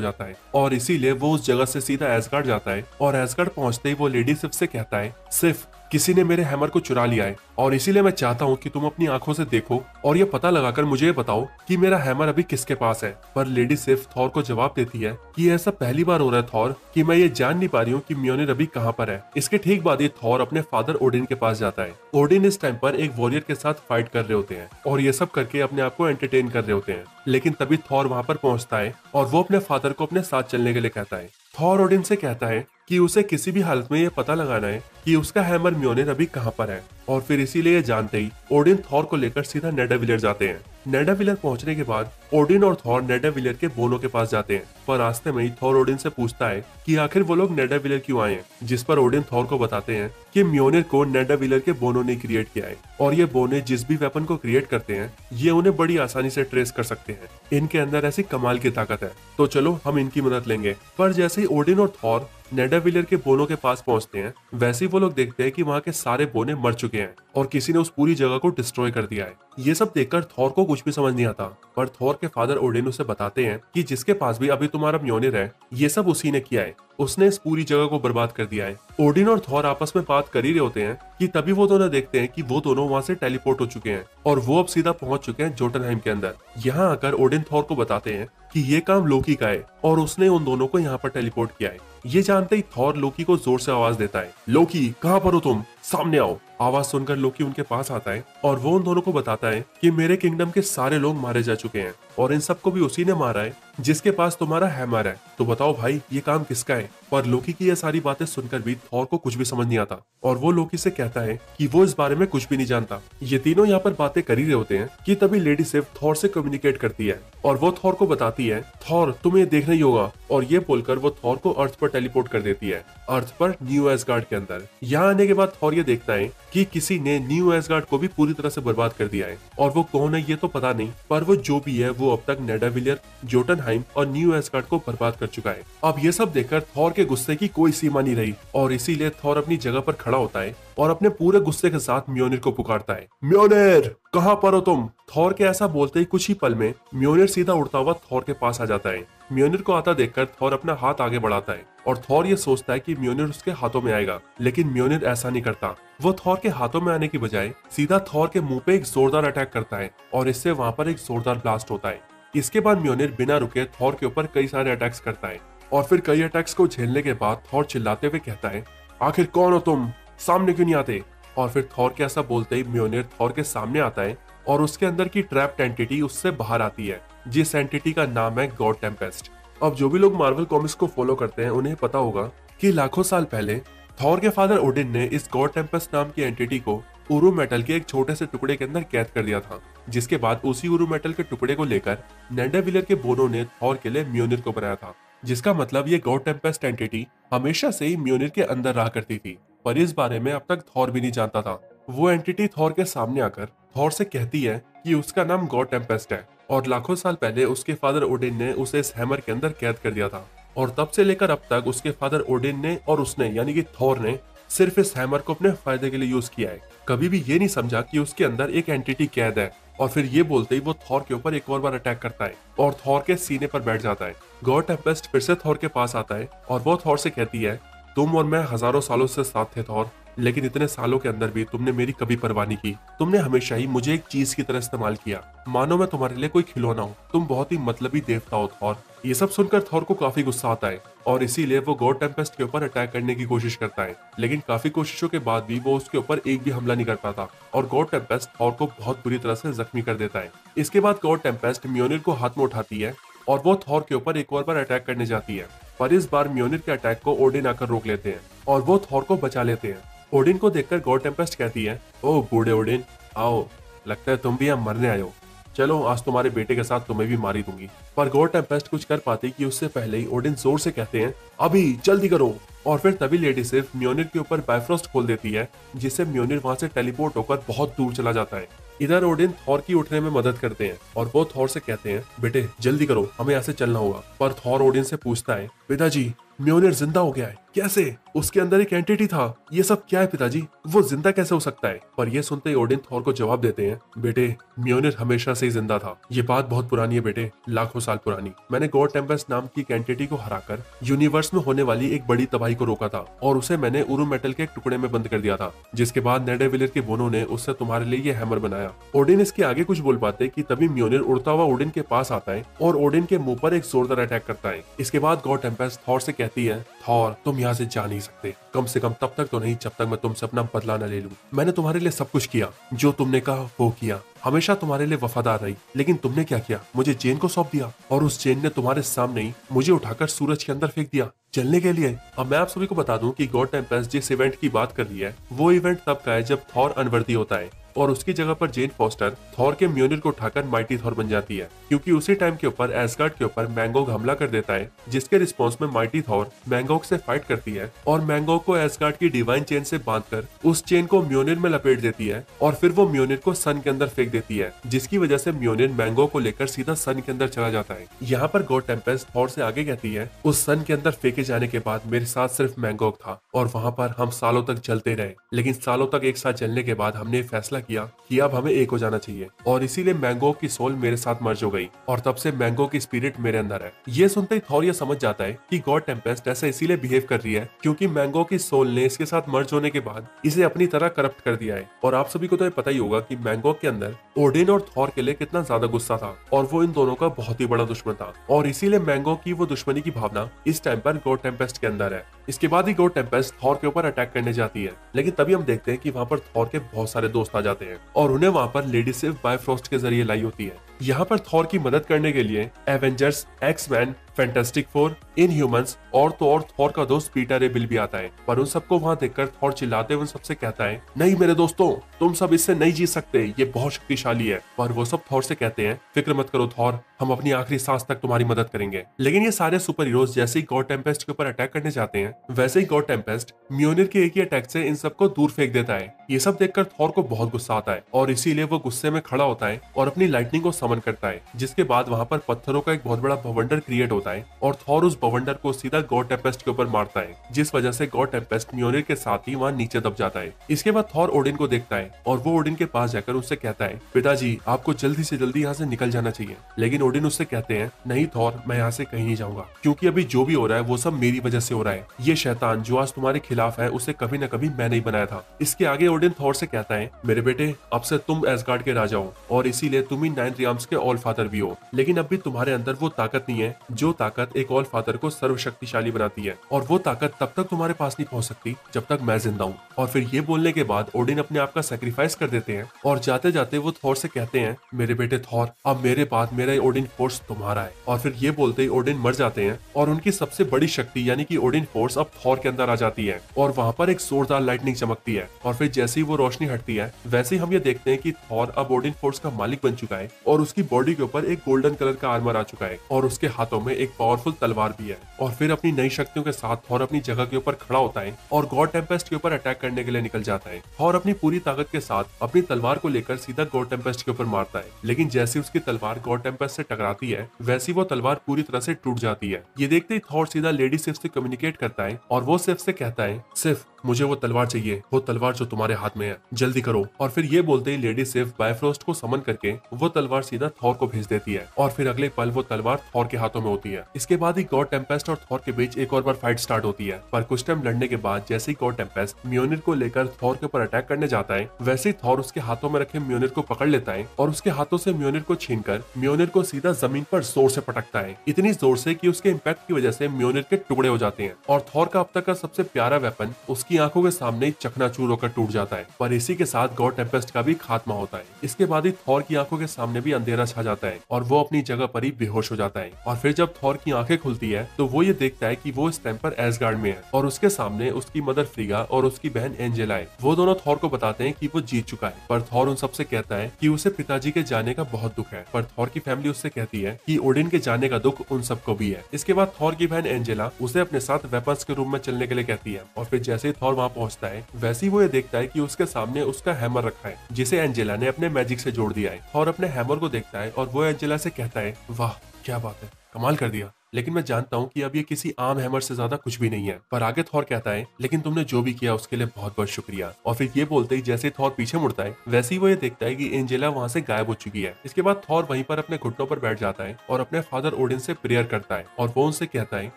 जाता है और इसीलिए वो उस जगह से सीधा एसगार्ड जाता है और एसगार्ड पहुंचते ही वो लेडी सिफ से कहता है, सिफ किसी ने मेरे हैमर को चुरा लिया है और इसीलिए मैं चाहता हूँ कि तुम अपनी आंखों से देखो और ये पता लगाकर मुझे बताओ कि मेरा हैमर अभी किसके पास है। पर लेडी सिफ थॉर को जवाब देती है कि ऐसा पहली बार हो रहा है थॉर कि मैं ये जान नहीं पा रही हूँ कि म्योनिर अभी कहाँ पर है। इसके ठीक बाद ही थॉर अपने फादर ओडिन के पास जाता है। ओडिन इस टाइम पर एक वॉरियर के साथ फाइट कर रहे होते हैं और ये सब करके अपने आप को एंटरटेन कर रहे होते हैं, लेकिन तभी थॉर वहाँ पर पहुँचता है और वो अपने फादर को अपने साथ चलने के लिए कहता है। थॉर ओडिन से कहता है कि उसे किसी भी हालत में ये पता लगाना है कि उसका हैमर म्योनिर अभी कहाँ पर है और फिर इसीलिए जानते ही ओडिन थॉर को लेकर सीधा नेडाविलर जाते हैं। नेडाविलर पहुंचने के बाद ओडिन और थॉर नेडाविलर के बोनो के पास जाते हैं, पर रास्ते में ही थॉर ओडिन से पूछता है कि आखिर वो लोग नेडाविलर क्यों आए हैं, जिस पर ओडिन थॉर को बताते हैं कि म्योनिर को नेडाविलर के बोनो ने क्रिएट किया है और ये बोने जिस भी वेपन को क्रिएट करते हैं ये उन्हें बड़ी आसानी से ट्रेस कर सकते हैं। इनके अंदर ऐसी कमाल की ताकत है, तो चलो हम इनकी मदद लेंगे। पर जैसे ही ओडिन और थॉर नेडाविलर के बोनो के पास पहुंचते हैं वैसे ही वो लोग देखते हैं कि वहाँ के सारे बोने मर चुके हैं और किसी ने उस पूरी जगह को डिस्ट्रॉय कर दिया है। ये सब देखकर थॉर को कुछ भी समझ नहीं आता, पर थॉर के फादर ओडिन उसे बताते हैं कि जिसके पास भी अभी तुम्हारा म्योनिर है ये सब उसी ने किया है, उसने इस पूरी जगह को बर्बाद कर दिया है। ओडिन और थॉर आपस में बात कर ही रहे होते हैं कि तभी वो दोनों देखते हैं कि वो दोनों वहाँ से टेलीपोर्ट हो चुके हैं और वो अब सीधा पहुंच चुके हैं जोटनहाइम के अंदर। यहाँ आकर ओडिन थॉर को बताते हैं कि ये काम लोकी का है और उसने उन दोनों को यहाँ पर टेलीपोर्ट किया है। ये जानते ही थॉर लोकी को जोर से आवाज देता है, लोकी कहाँ पर हो तुम, सामने आओ। आवाज सुनकर लोकी उनके पास आता है और वो उन दोनों को बताता है कि मेरे किंगडम के सारे लोग मारे जा चुके हैं और इन सबको भी उसी ने मारा है जिसके पास तुम्हारा हैमर है, तो बताओ भाई ये काम किसका है। पर लोकी की ये सारी बातें सुनकर भी थॉर को कुछ भी समझ नहीं आता और वो लोकी से कहता है कि वो इस बारे में कुछ भी नहीं जानता। ये तीनों यहाँ पर बातें कर ही रहे होते हैं कि तभी लेडी सिफ थॉर से कम्युनिकेट करती है और वो थॉर को बताती है, थॉर तुम्हें देखना ही होगा, और ये बोलकर वो थॉर को अर्थ पर टेलीपोर्ट कर देती है, अर्थ पर न्यू एसगार्ड के अंदर। यहाँ आने के बाद थॉर ये देखता है कि किसी ने न्यू एसगार्ड को भी पूरी तरह से बर्बाद कर दिया है और वो कौन है ये तो पता नहीं, पर वो जो भी है वो अब तक नेडाविलियर, जोटनहाइम और न्यू एसगार्ड को बर्बाद कर चुका है। अब ये सब देखकर थॉर के गुस्से की कोई सीमा नहीं रही और इसीलिए थॉर अपनी जगह पर खड़ा होता है और अपने पूरे गुस्से के साथ म्योनिर को पुकारता है, म्योनिर कहाँ पर हो तुम। थॉर के ऐसा बोलते ही कुछ ही पल में म्योनिर सीधा उड़ता हुआ थॉर के पास आ जाता है। म्योनिर को आता देखकर थॉर अपना हाथ आगे बढ़ाता है और थॉर ये सोचता है कि म्योनिर उसके हाथों में आएगा, लेकिन म्योनिर ऐसा नहीं करता। वो थॉर के हाथों में आने की बजाय सीधा थॉर के मुंह पे एक जोरदार अटैक करता है और इससे वहां पर एक जोरदार ब्लास्ट होता है। इसके बाद म्योनिर बिना रुके थॉर के ऊपर कई सारे अटैक्स करता है और फिर कई अटैक्स को झेलने के बाद थॉर चिल्लाते हुए कहता है, आखिर कौन हो तुम, सामने क्यों नहीं आते। और फिर थॉर के ऐसा बोलते ही म्योनिर थॉर के सामने आता है और उसके अंदर की ट्रैप्ड एंटिटी उससे बाहर आती है, जिस एंटिटी का नाम है गॉड टेम्पेस्ट। अब जो भी लोग मार्वल कॉमिक्स को फॉलो करते हैं उन्हें पता होगा कि लाखों साल पहले थॉर के फादर ओडिन ने इस गॉड टेम्पेस्ट नाम की एंटिटी को उरू मेटल के एक छोटे से टुकड़े के अंदर कैद कर दिया था, जिसके बाद उसी उरू मेटल के टुकड़े को लेकर नेंडेविलर के बोनो ने थॉर के लिए म्योनिर को बनाया था। जिसका मतलब ये गॉड टेम्पेस्ट एंटिटी हमेशा से ही म्योनिर के अंदर रहा करती थी, पर इस बारे में अब तक थॉर भी नहीं जानता था। वो एंटिटी थॉर के सामने आकर थॉर से कहती है कि उसका नाम गॉड टेम्पेस्ट है और लाखों साल पहले उसके फादर ओडिन ने उसे इस हैमर के अंदर कैद कर दिया था, और तब से लेकर अब तक उसके फादर ओडिन ने और उसने यानी कि थॉर ने सिर्फ इस हैमर को अपने फायदे के लिए यूज किया है। कभी भी ये नहीं समझा कि उसके अंदर एक एंटिटी कैद है, और फिर ये बोलते ही वो थॉर के ऊपर एक और बार अटैक करता है और थॉर के सीने पर बैठ जाता है। गॉड टेम्पेस्ट फिर से थॉर के पास आता है और वो थॉर से कहती है, तुम और मैं हजारों सालों से साथ थे थॉर, लेकिन इतने सालों के अंदर भी तुमने मेरी कभी परवाह नहीं की। तुमने हमेशा ही मुझे एक चीज की तरह इस्तेमाल किया, मानो मैं तुम्हारे लिए कोई खिलौना हूँ। तुम बहुत ही मतलबी देवता हो थॉर। ये सब सुनकर थॉर को काफी गुस्सा आता है और इसीलिए वो गॉड टेम्पेस्ट के ऊपर अटैक करने की कोशिश करता है, लेकिन काफी कोशिशों के बाद भी वो उसके ऊपर एक भी हमला नहीं कर पाता और गॉड टेम्पेस्ट थॉर को बहुत बुरी तरह से जख्मी कर देता है। इसके बाद गॉड टेम्पेस्ट म्योनिर को हाथ में उठाती है और वो थॉर के ऊपर एक और बार अटैक करने जाती है, पर इस बार म्योनिर के अटैक को ओडिन आकर रोक लेते हैं और वो थॉर को बचा लेते हैं। ओडिन को देखकर गॉड टेम्पेस्ट कहती है, ओ बूढ़े ओडिन, आओ, लगता है तुम भी यहाँ मरने आए हो। चलो आज तुम्हारे बेटे के साथ तुम्हें भी मारी दूंगी। पर गॉड टेम्पेस्ट कुछ कर पाती कि उससे पहले ही ओडिन जोर से कहते हैं, अभी जल्दी करो। और फिर तभी लेडी सिर्फ म्योनिर के ऊपर बायफ्रोस्ट खोल देती है, जिससे म्योनिर वहां से टेलीपोर्ट होकर बहुत दूर चला जाता है। इधर ओडिन थॉर की उठने में मदद करते हैं और वो थॉर से कहते हैं, बेटे जल्दी करो, हमें यहाँ से चलना होगा। पर थॉर ओडिन से पूछता है, पिताजी म्योनिर जिंदा हो गया है। कैसे? उसके अंदर एक एंटिटी था। ये सब क्या है पिताजी? वो जिंदा कैसे हो सकता है? पर ये सुनते ही ओडिन थॉर को जवाब देते हैं, बेटे म्योनिर हमेशा से ही जिंदा था। ये बात बहुत पुरानी है बेटे, लाखों साल पुरानी। मैंने गॉड टेम्पेस्ट नाम की एक एंटिटी को हराकर यूनिवर्स में होने वाली एक बड़ी तबाही को रोका था और उसे मैंने उरू मेटल के एक टुकड़े में बंद कर दिया था, जिसके बाद नेंडेविलर के बोनो ने उससे तुम्हारे लिए ये हैमर बनाया। ओडिन इसके आगे कुछ बोल पाते कि तभी म्योनिर उड़ता हुआ ओडिन के पास आता है और ओडिन के मुंह पर एक जोरदार अटैक करता है। इसके बाद गॉड टेम्पेस्ट थॉर से कहती है, थॉर तुम यहाँ से जा नहीं सकते, कम से कम तब तक तो नहीं जब तक मैं तुमसे अपना बदला न ले लूं। मैंने तुम्हारे लिए सब कुछ किया, जो तुमने कहा वो किया, हमेशा तुम्हारे लिए वफादार रही, लेकिन तुमने क्या किया? मुझे चेन को सौंप दिया और उस चेन ने तुम्हारे सामने ही मुझे उठाकर सूरज के अंदर फेंक दिया जलने के लिए। अब मैं आप सभी को बता दूं कि गॉड टेम्पेस्ट जिस इवेंट की बात कर रही है वो इवेंट तब का है जब थॉर अनवर्दी होता है और उसकी जगह पर जेन फॉस्टर थॉर के म्योनिर को उठाकर माइटी थॉर बन जाती है, क्योंकि उसी टाइम के ऊपर एसगार्ड के ऊपर मैंगोग हमला कर देता है, जिसके रिस्पॉन्स में माइटी थॉर मैंगोग से फाइट करती है और मैंगोग को एसगार्ड की डिवाइन चेन से बांधकर उस चेन को म्योनिर में लपेट देती है और फिर वो म्योनिर को सन के अंदर फेंक देती है, जिसकी वजह से म्योनिर मैंगोग को लेकर सीधा सन के अंदर चला जाता है। यहाँ पर गॉड टेम्पेस्ट थॉर से आगे कहती है, उस सन के अंदर फेंके जाने के बाद मेरे साथ सिर्फ मैंगोग था और वहाँ पर हम सालों तक जलते रहे, लेकिन सालों तक एक साथ जलने के बाद हमने फैसला किया कि अब हमें एक हो जाना चाहिए और इसीलिए मैंगोग की सोल मेरे साथ मर्ज हो गई और तब से मैंगोग की स्पिरिट मेरे अंदर है। ये सुनते ही थॉर ये समझ जाता है कि गॉड टेम्पेस्ट ऐसा इसीलिए बिहेव कर रही है क्योंकि मैंगोग की सोल ने इसके साथ मर्ज होने के बाद इसे अपनी तरह करप्ट कर दिया है। और आप सभी को तो ये पता ही होगा कि मैंगोग के अंदर ओडिन और थॉर के लिए कितना ज्यादा गुस्सा था और वो इन दोनों का बहुत ही बड़ा दुश्मन था और इसीलिए मैंगोग की वो दुश्मनी की भावना इस टाइम पर गॉड टेम्पेस्ट के अंदर है। इसके बाद ही गॉड टेम्पेस्ट थॉर के ऊपर अटैक करने जाती है, लेकिन तभी हम देखते हैं कि वहाँ पर थॉर के बहुत सारे दोस्त आ जाते हैं और उन्हें वहाँ पर लेडी सिर्फ बायफ्रोस्ट के जरिए लाई होती है। यहाँ पर थॉर की मदद करने के लिए Avengers, X Men, Fantastic Four, Inhumans और तो और थॉर का दोस्त पीटर एबिल भी आता है। पर उन सबको वहाँ देखकर थॉर चिल्लाते हुए सबसे कहता है, नहीं मेरे दोस्तों, तुम सब इससे नहीं जीत सकते, ये बहुत शक्तिशाली है। पर वो सब थॉर से कहते हैं, फिक्र मत करो थॉर, हम अपनी आखिरी सांस तक तुम्हारी मदद करेंगे। लेकिन ये सारे सुपर हीरोज जैसे ही गॉड टेम्पेस्ट के ऊपर अटैक करने जाते हैं, वैसे ही गॉड टेम्पेस्ट म्योनिर के एक ही अटैक से इन सबको दूर फेंक देता है। ये सब देखकर थॉर को बहुत गुस्सा आता है और इसीलिए वो गुस्से में खड़ा होता है और अपनी लाइटनिंग को समन करता है, जिसके बाद वहाँ पर पत्थरों का एक बहुत बड़ा बवंडर क्रिएट होता है और थॉर उस बवंडर को सीधा गॉड टेम्पेस्ट के ऊपर मारता है, जिस वजह से गॉड टेम्पेस्ट म्योनिर के साथ ही वहाँ नीचे दब जाता है। इसके बाद थॉर ओडिन को देखता है और वो ओडिन के पास जाकर उससे कहता है, पिताजी आपको जल्दी से जल्दी यहाँ से निकल जाना चाहिए। लेकिन ओडिन उससे कहते हैं, नहीं थॉर, मैं यहाँ से कहीं नहीं जाऊंगा, क्योंकि अभी जो भी हो रहा है वो सब मेरी वजह से हो रहा है। ये शैतान जो आज तुम्हारे खिलाफ है उसे कभी न कभी मैंने ही बनाया था। इसके आगे ओडिन थॉर से कहता है, मेरे बेटे अब से तुम एसगार्ड के राजा हो और इसीलिए तुम ही 9 रियाम्स के ऑल फादर भी हो, लेकिन अब भी तुम्हारे अंदर वो ताकत नहीं है जो ताकत एक ऑल फादर को सर्वशक्तिशाली बनाती है और वो ताकत तब तक तुम्हारे पास नहीं पहुंच सकती जब तक मैं जिंदा हूँ। और फिर ये बोलने के बाद ओडिन अपने आप का सेक्रीफाइस कर देते हैं और जाते जाते वो थॉर से कहते हैं, मेरे बेटे थॉर, अब मेरे बाद मेरा ओडिन फोर्स तुम्हारा है। और फिर ये बोलते ही ओडिन मर जाते हैं और उनकी सबसे बड़ी शक्ति यानी कि ओडिन फोर्स अब थॉर के अंदर आ जाती है और वहां पर एक जोरदार लाइटनिंग चमकती है। और फिर जैसे ही वो रोशनी हटती है वैसे ही हम ये देखते हैं कि थॉर अब ओडिन फोर्स का मालिक बन चुका है और उसकी बॉडी के ऊपर एक गोल्डन कलर का आर्मर आ चुका है और उसके हाथों में एक पावरफुल तलवार भी है। और फिर अपनी नई शक्तियों के साथ थॉर अपनी जगह के ऊपर खड़ा होता है और गॉड टेम्पेस्ट के ऊपर अटैक करने के लिए निकल जाता है। थॉर अपनी पूरी ताकत के साथ अपनी तलवार को लेकर सीधा गॉड टेम्पेस्ट के ऊपर मारता है, लेकिन जैसे उसकी तलवार गॉड टेम्पेस्ट से टकराती है वैसी वो तलवार पूरी तरह से टूट जाती है। ये देखते ही थॉर सीधा लेडी सिफ से कम्युनिकेट करता है और वो सिफ से कहता है, सिफ मुझे वो तलवार चाहिए, वो तलवार जो तुम्हारे हाथ में है, जल्दी करो। और फिर ये बोलते ही लेडी सिफ बायफ्रोस्ट को समन करके वो तलवार सीधा थॉर को भेज देती है और फिर अगले पल वो तलवार थॉर के हाथों में होती है। इसके बाद ही गॉड टेम्पेस्ट और थॉर के बीच एक और बार फाइट स्टार्ट होती है, पर कुछ टाइम लड़ने के बाद जैसे ही गॉड टेम्पेस्ट म्योनिर को लेकर थॉर के ऊपर अटैक करने जाता है वैसे ही थॉर उसके हाथों में रखे म्योनिर को पकड़ लेता है और उसके हाथों से म्योनिर को छीनकर म्योनिर को सीधा जमीन पर जोर से पटकता है, इतनी जोर से कि उसके इम्पैक्ट की वजह से म्योनिर के टुकड़े हो जाते हैं और थॉर का अब तक का सबसे प्यारा वेपन उसकी आंखों के सामने चकनाचूर होकर टूट जाता है। पर इसी के साथ गॉड टेम्पेस्ट का भी खात्मा होता है। इसके बाद ही थॉर की आंखों के सामने भी अंधेरा छा जाता है और वो अपनी जगह पर ही बेहोश हो जाता है। और फिर जब थॉर की आंखें खुलती है तो वो ये देखता है कि वो इस टाइम पर एसगार्ड में है और उसके सामने उसकी मदर फ्रीगा और उसकी बहन एंजेला है। वो दोनों थॉर को बताते हैं कि वो जीत चुका है, पर थॉर उन सबसे कहता है कि उसे पिताजी के जाने का बहुत दुख है। पर थॉर की फैमिली उससे कहती है कि ओडिन के जाने का दुख उन सबको भी है। इसके बाद थॉर की बहन एंजेला उसे अपने साथ वेपन्स के रूम में चलने के लिए कहती है और फिर जैसे ही थॉर वहां पहुंचता है वैसे ही वो ये देखता है कि उसके सामने उसका हैमर रखा है जिसे एंजेला ने अपने मैजिक से जोड़ दिया है। थॉर अपने हैमर को देखता है और वो एंजेला से कहता है, वाह क्या बात है, कमाल कर दिया, लेकिन मैं जानता हूँ कि अब ये किसी आम हैमर से ज्यादा कुछ भी नहीं है। पर आगे थॉर कहता है, लेकिन तुमने जो भी किया उसके लिए बहुत बहुत शुक्रिया। और फिर ये बोलते ही जैसे थॉर पीछे मुड़ता है वैसे ही वो ये देखता है कि एंजेला वहाँ से गायब हो चुकी है। इसके बाद थॉर वहीं पर अपने घुटनों पर बैठ जाता है और अपने फादर ओडिन से प्रेयर करता है और वो उनसे कहता है,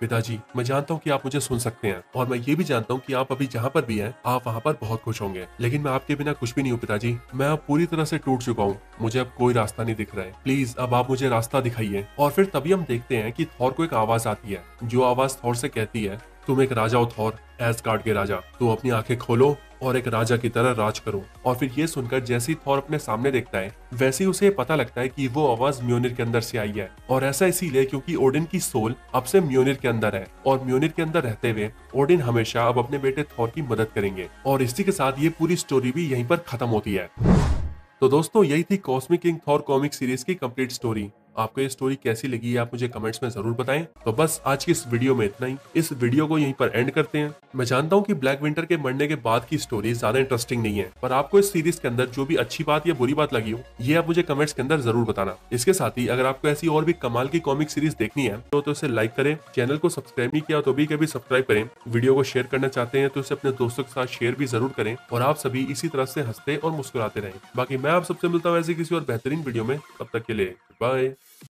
पिताजी मैं जानता हूँ कि आप मुझे सुन सकते हैं और मैं ये भी जानता हूँ कि आप अभी जहाँ पर भी हैं आप वहाँ पर बहुत खुश होंगे, लेकिन मैं आपके बिना कुछ भी नहीं हूँ पिताजी। मैं अब पूरी तरह से टूट चुका हूँ, मुझे अब कोई रास्ता नहीं दिख रहा है, प्लीज अब आप मुझे रास्ता दिखाइए। और फिर तभी हम देखते हैं कि थॉर को एक आवाज आती है जो आवाज थॉर से कहती है, तुम एक राजा हो थॉर, एसगार्ड के राजा, तुम अपनी आंखें खोलो और एक राजा की तरह राज करो। और फिर ये सुनकर जैसे ही थॉर अपने सामने देखता है वैसे ही उसे पता लगता है कि वो आवाज म्योनिर के अंदर से आई है और ऐसा इसीलिए क्योंकि ओडिन की सोल अब से म्योनिर के अंदर है और म्योनिर के अंदर रहते हुए ओडिन हमेशा अब अपने बेटे थॉर की मदद करेंगे। और इसी के साथ ये पूरी स्टोरी भी यहीं पर खत्म होती है। तो दोस्तों यही थी cosmic king Thor comic series की कंप्लीट स्टोरी। आपको ये स्टोरी कैसी लगी आप मुझे कमेंट्स में जरूर बताएं। तो बस आज की इस वीडियो में इतना ही, इस वीडियो को यहीं पर एंड करते हैं। मैं जानता हूं कि ब्लैक विंटर के मरने के बाद की स्टोरी ज्यादा इंटरेस्टिंग नहीं है, पर आपको इस सीरीज के अंदर जो भी अच्छी बात या बुरी बात लगी हो ये आप मुझे कमेंट्स के अंदर जरूर बताना। इसके साथ ही अगर आपको ऐसी और भी कमाल की कॉमिक सीरीज देखनी है तो इसे लाइक करें, चैनल को सब्सक्राइब नहीं किया तो भी कभी सब्सक्राइब करें, वीडियो को शेयर करना चाहते हैं तो इसे अपने दोस्तों के साथ शेयर भी जरूर करें और आप सभी इसी तरह से हंसते और मुस्कुराते रहें। बाकी मैं आप सबसे मिलता हूँ ऐसे किसी और बेहतरीन वीडियो में, तब तक के लिए बाय।